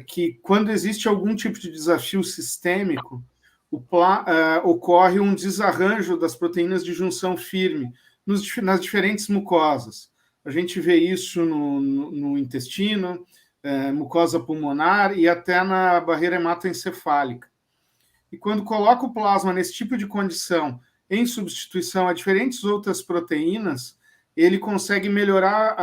que quando existe algum tipo de desafio sistêmico, ocorre um desarranjo das proteínas de junção firme nas diferentes mucosas. A gente vê isso no intestino, mucosa pulmonar e até na barreira hematoencefálica. E quando coloca o plasma nesse tipo de condição, em substituição a diferentes outras proteínas, ele consegue melhorar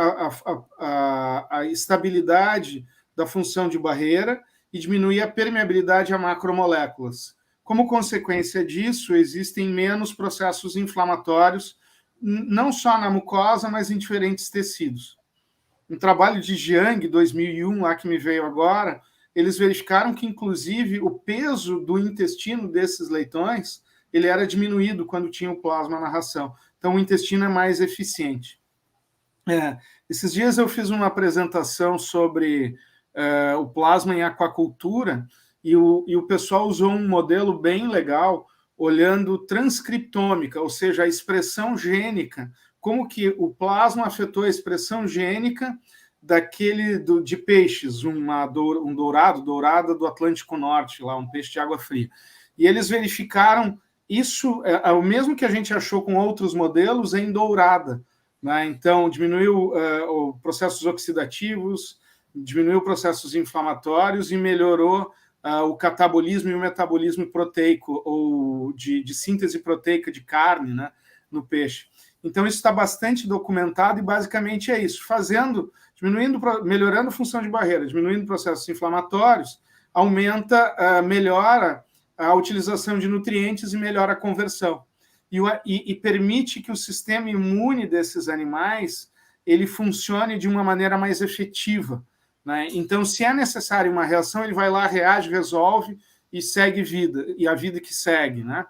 a estabilidade da função de barreira e diminuir a permeabilidade a macromoléculas. Como consequência disso, existem menos processos inflamatórios, não só na mucosa, mas em diferentes tecidos. Um trabalho de Jiang, 2001, lá que me veio agora, eles verificaram que, inclusive, o peso do intestino desses leitões ele era diminuído quando tinha o plasma na ração. Então, o intestino é mais eficiente. Esses dias eu fiz uma apresentação sobre o plasma em aquacultura e o pessoal usou um modelo bem legal, olhando transcriptômica, ou seja, a expressão gênica, como que o plasma afetou a expressão gênica de peixes, dourada do Atlântico Norte, lá, um peixe de água fria. E eles verificaram isso, o mesmo que a gente achou com outros modelos, em dourada, né? Então, diminuiu processos oxidativos, diminuiu processos inflamatórios e melhorou o catabolismo e o metabolismo proteico, ou de síntese proteica de carne, né, no peixe. Então, isso está bastante documentado e, basicamente, é isso. Melhorando a função de barreira, diminuindo processos inflamatórios, melhora a utilização de nutrientes e melhora a conversão. E permite que o sistema imune desses animais ele funcione de uma maneira mais efetiva, né? Então, se é necessário uma reação, ele vai lá, reage, resolve e segue vida, e a vida que segue, né?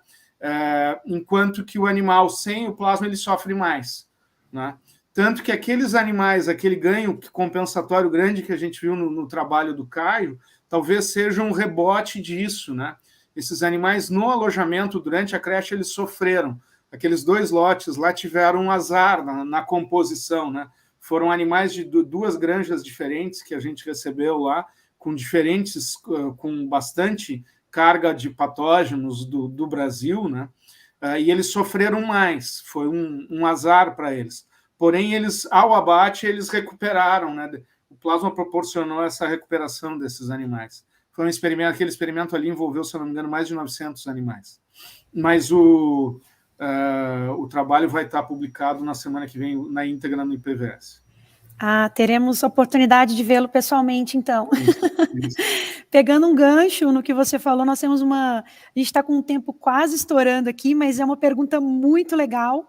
Enquanto que o animal sem o plasma ele sofre mais, né? Tanto que aqueles animais, aquele ganho compensatório grande que a gente viu no trabalho do Caio, talvez seja um rebote disso, né? Esses animais no alojamento durante a creche eles sofreram. Aqueles 2 lotes lá tiveram um azar na composição, né? Foram animais de 2 granjas diferentes que a gente recebeu lá, com bastante carga de patógenos do Brasil, né? E eles sofreram mais, foi um azar para eles. Porém, ao abate, eles recuperaram, né? O plasma proporcionou essa recuperação desses animais. Foi um experimento, aquele experimento ali envolveu, se eu não me engano, mais de 900 animais. Mas o trabalho vai estar publicado na semana que vem, na íntegra, no IPVS. Teremos oportunidade de vê-lo pessoalmente, então. Isso. Pegando um gancho no que você falou, nós temos a gente está com um tempo quase estourando aqui, mas é uma pergunta muito legal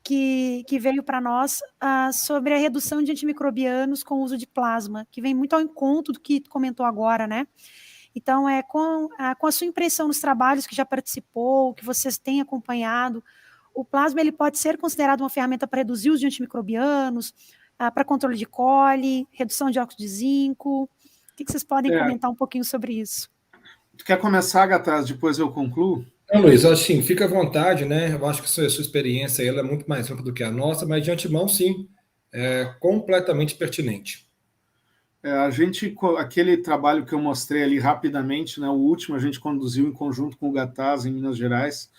que veio para nós sobre a redução de antimicrobianos com o uso de plasma, que vem muito ao encontro do que tu comentou agora, né? Então, com a sua impressão nos trabalhos que já participou, que vocês têm acompanhado, o plasma ele pode ser considerado uma ferramenta para reduzir os antimicrobianos, para controle de coli, redução de óxido de zinco. O que vocês podem comentar um pouquinho sobre isso? Tu quer começar, Gataz? Depois eu concluo? Não, Luiz, assim, fica à vontade, né? Eu acho que a sua experiência ela é muito mais ampla do que a nossa, mas de antemão, sim, é completamente pertinente. Aquele trabalho que eu mostrei ali rapidamente, né, o último a gente conduziu em conjunto com o Gataz em Minas Gerais,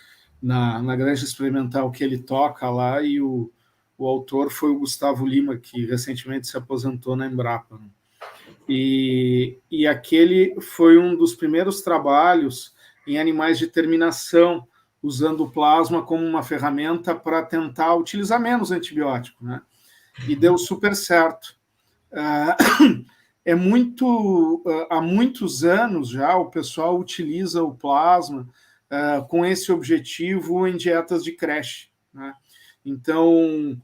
na granja experimental que ele toca lá, e o autor foi o Gustavo Lima, que recentemente se aposentou na Embrapa. E aquele foi um dos primeiros trabalhos em animais de terminação, usando o plasma como uma ferramenta para tentar utilizar menos antibiótico, né? E deu super certo. Há muitos anos já o pessoal utiliza o plasma com esse objetivo em dietas de creche, né? Então,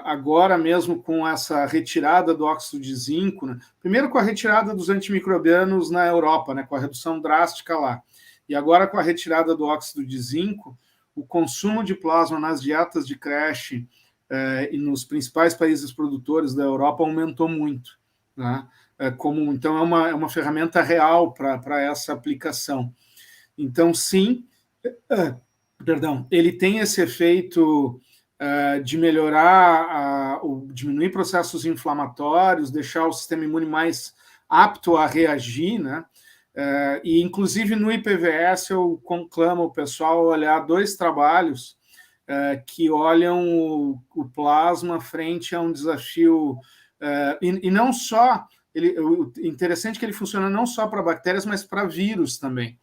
agora mesmo com essa retirada do óxido de zinco, né? Primeiro com a retirada dos antimicrobianos na Europa, né? Com a redução drástica lá, e agora com a retirada do óxido de zinco, o consumo de plasma nas dietas de creche e nos principais países produtores da Europa aumentou muito, né? Então é uma ferramenta real para essa aplicação. Então, sim, ele tem esse efeito de melhorar, diminuir processos inflamatórios, deixar o sistema imune mais apto a reagir, né? E, inclusive, no IPVS, eu conclamo o pessoal a olhar 2 trabalhos que olham o plasma frente a um desafio, e não só, interessante que ele funciona não só para bactérias, mas para vírus também.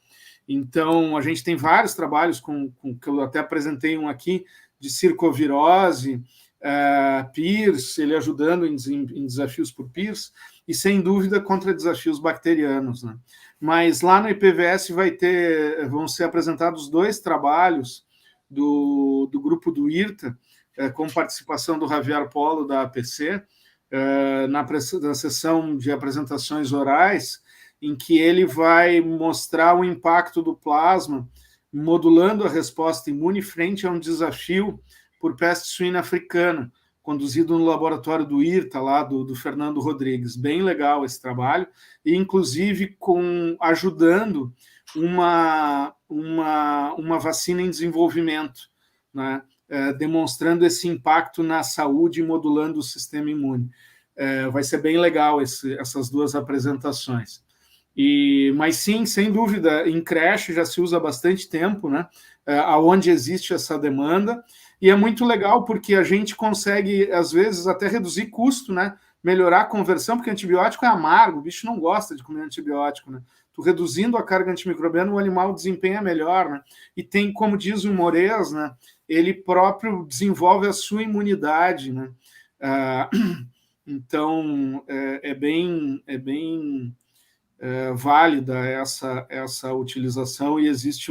Então, a gente tem vários trabalhos, que eu até apresentei um aqui, de circovirose, PIRS, ele ajudando em desafios por PIRS, e sem dúvida contra desafios bacterianos, né? Mas lá no IPVS vão ser apresentados 2 trabalhos do grupo do IRTA, com participação do Javier Polo, da APC, na sessão de apresentações orais, em que ele vai mostrar o impacto do plasma modulando a resposta imune frente a um desafio por peste suína africana, conduzido no laboratório do IRTA, lá do Fernando Rodrigues. Bem legal esse trabalho, e inclusive ajudando uma vacina em desenvolvimento, né? Demonstrando esse impacto na saúde e modulando o sistema imune. Vai ser bem legal essas 2 apresentações. Mas sim, sem dúvida, em creche já se usa há bastante tempo, né? Onde existe essa demanda, e é muito legal porque a gente consegue, às vezes, até reduzir custo, né? melhorar a conversão, porque antibiótico é amargo, o bicho não gosta de comer antibiótico, né? Tu reduzindo a carga antimicrobiana, o animal desempenha melhor, né? E tem, como diz o Moraes, né? Ele próprio desenvolve a sua imunidade, né? Então, é bem válida essa utilização e existe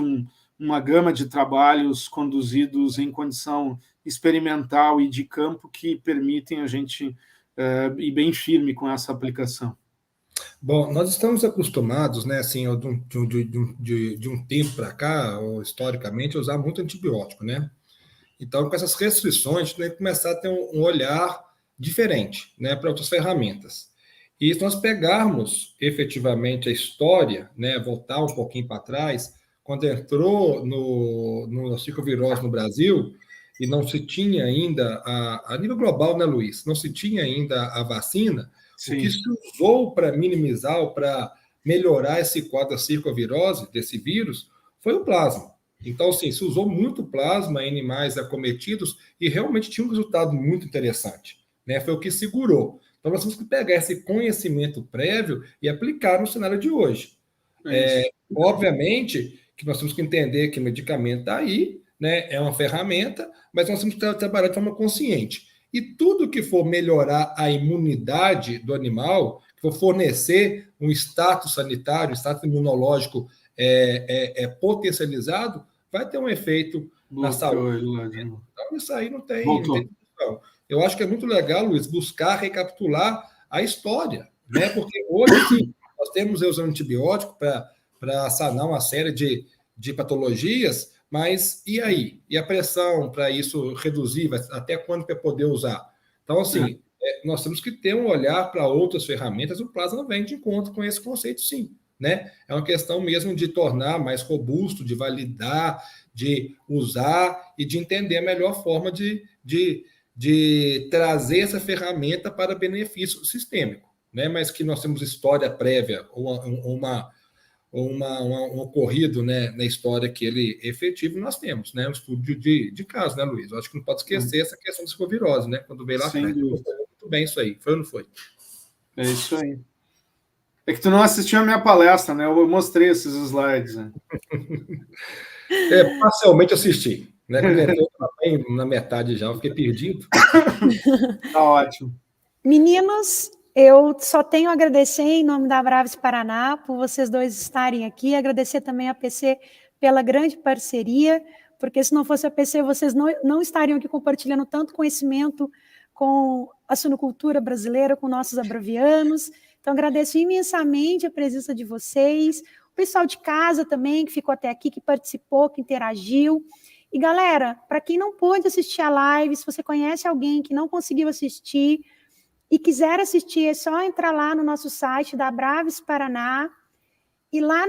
uma gama de trabalhos conduzidos em condição experimental e de campo que permitem a gente ir bem firme com essa aplicação. Bom, nós estamos acostumados, né, assim, de um tempo para cá, ou historicamente, a usar muito antibiótico, né? Então, com essas restrições, a gente tem que começar a ter um olhar diferente, né, para outras ferramentas. E se nós pegarmos efetivamente a história, né, voltar um pouquinho para trás, quando entrou no circovirose no Brasil, e não se tinha ainda, a nível global, né, Luiz? Não se tinha ainda a vacina. Sim. O que se usou para minimizar ou para melhorar esse quadro da circovirose, desse vírus, foi o plasma. Então, assim, se usou muito plasma em animais acometidos e realmente tinha um resultado muito interessante, né? Foi o que segurou. Então, nós temos que pegar esse conhecimento prévio e aplicar no cenário de hoje. Obviamente que nós temos que entender que o medicamento está aí, né? É uma ferramenta, mas nós temos que trabalhar de forma consciente. E tudo que for melhorar a imunidade do animal, que for fornecer um status sanitário, status imunológico potencializado, vai ter um efeito na saúde. Então, isso aí não tem discussão. Eu acho que é muito legal, Luiz, buscar recapitular a história, né? Porque hoje, sim, nós temos os antibióticos para sanar uma série de patologias, mas e aí? E a pressão para isso reduzir? Até quando para poder usar? Então, assim, nós temos que ter um olhar para outras ferramentas. O plasma vem de encontro com esse conceito, sim. Né? É uma questão mesmo de tornar mais robusto, de validar, de usar e de entender a melhor forma de trazer essa ferramenta para benefício sistêmico, né? Mas que nós temos história prévia ou um ocorrido, né, na história que ele é efetivo, nós temos, né? Um estudo de caso, né, Luiz? Eu acho que não pode esquecer essa questão da circovirose, né? Quando veio lá atrás. Muito bem isso aí. Foi ou não foi? É isso aí. É que tu não assistiu a minha palestra, né? Eu mostrei esses slides. Né? Parcialmente assisti. Né? Na metade já, eu fiquei perdido. Tá ótimo. Meninos, eu só tenho a agradecer em nome da Abraves Paraná por vocês dois estarem aqui, agradecer também a PC pela grande parceria, porque se não fosse a PC, vocês não estariam aqui compartilhando tanto conhecimento com a suinocultura brasileira, com nossos abravianos. Então, agradeço imensamente a presença de vocês, o pessoal de casa também, que ficou até aqui, que participou, que interagiu. E, galera, para quem não pôde assistir a live, se você conhece alguém que não conseguiu assistir e quiser assistir, é só entrar lá no nosso site da Abraves Paraná e lá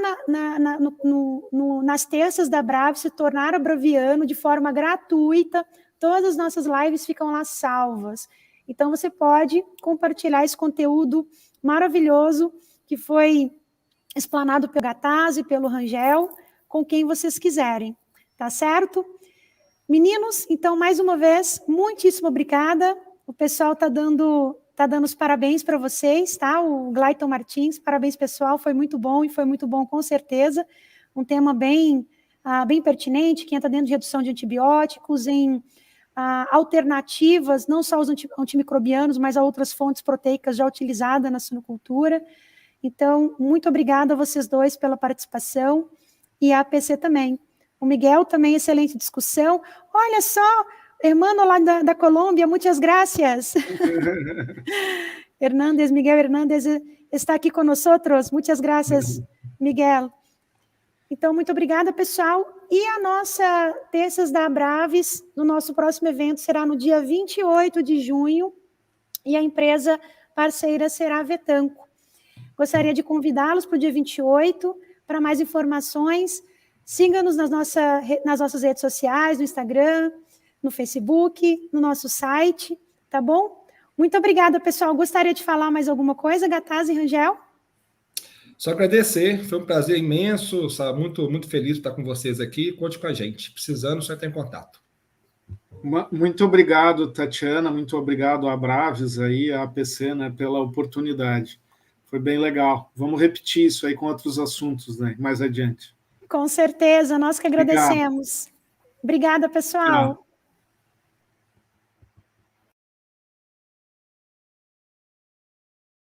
nas terças da Abraves se tornar abraviano de forma gratuita. Todas as nossas lives ficam lá salvas. Então, você pode compartilhar esse conteúdo maravilhoso que foi explanado pelo Gattaz e pelo Rangel, com quem vocês quiserem, tá certo? Meninos, então, mais uma vez, muitíssimo obrigada. O pessoal tá dando os parabéns para vocês, tá? O Glayton Martins, parabéns, pessoal, foi muito bom e foi muito bom, com certeza. Um tema bem pertinente, que entra dentro de redução de antibióticos, em alternativas, não só aos antimicrobianos, mas a outras fontes proteicas já utilizadas na suinocultura. Então, muito obrigada a vocês dois pela participação e a APC também. O Miguel também, excelente discussão. Olha só, hermano lá da Colômbia, muitas graças. Miguel Hernández está aqui com nós, muitas graças, Miguel. Então, muito obrigada, pessoal. E a nossa Terças da Abraves, no nosso próximo evento, será no dia 28 de junho, e a empresa parceira será a Vetanco. Gostaria de convidá-los para o dia 28, para mais informações. Siga-nos nas nossas redes sociais, no Instagram, no Facebook, no nosso site, tá bom? Muito obrigada, pessoal. Gostaria de falar mais alguma coisa, Gattaz e Rangel? Só agradecer, foi um prazer imenso, muito, muito feliz de estar com vocês aqui. Conte com a gente. Precisando, só entrar em contato. Muito obrigado, Tatiana, muito obrigado a Braves, aí, a APC, né, pela oportunidade. Foi bem legal. Vamos repetir isso aí com outros assuntos, né, mais adiante. Com certeza, nós que agradecemos. Obrigada, pessoal. Tchau.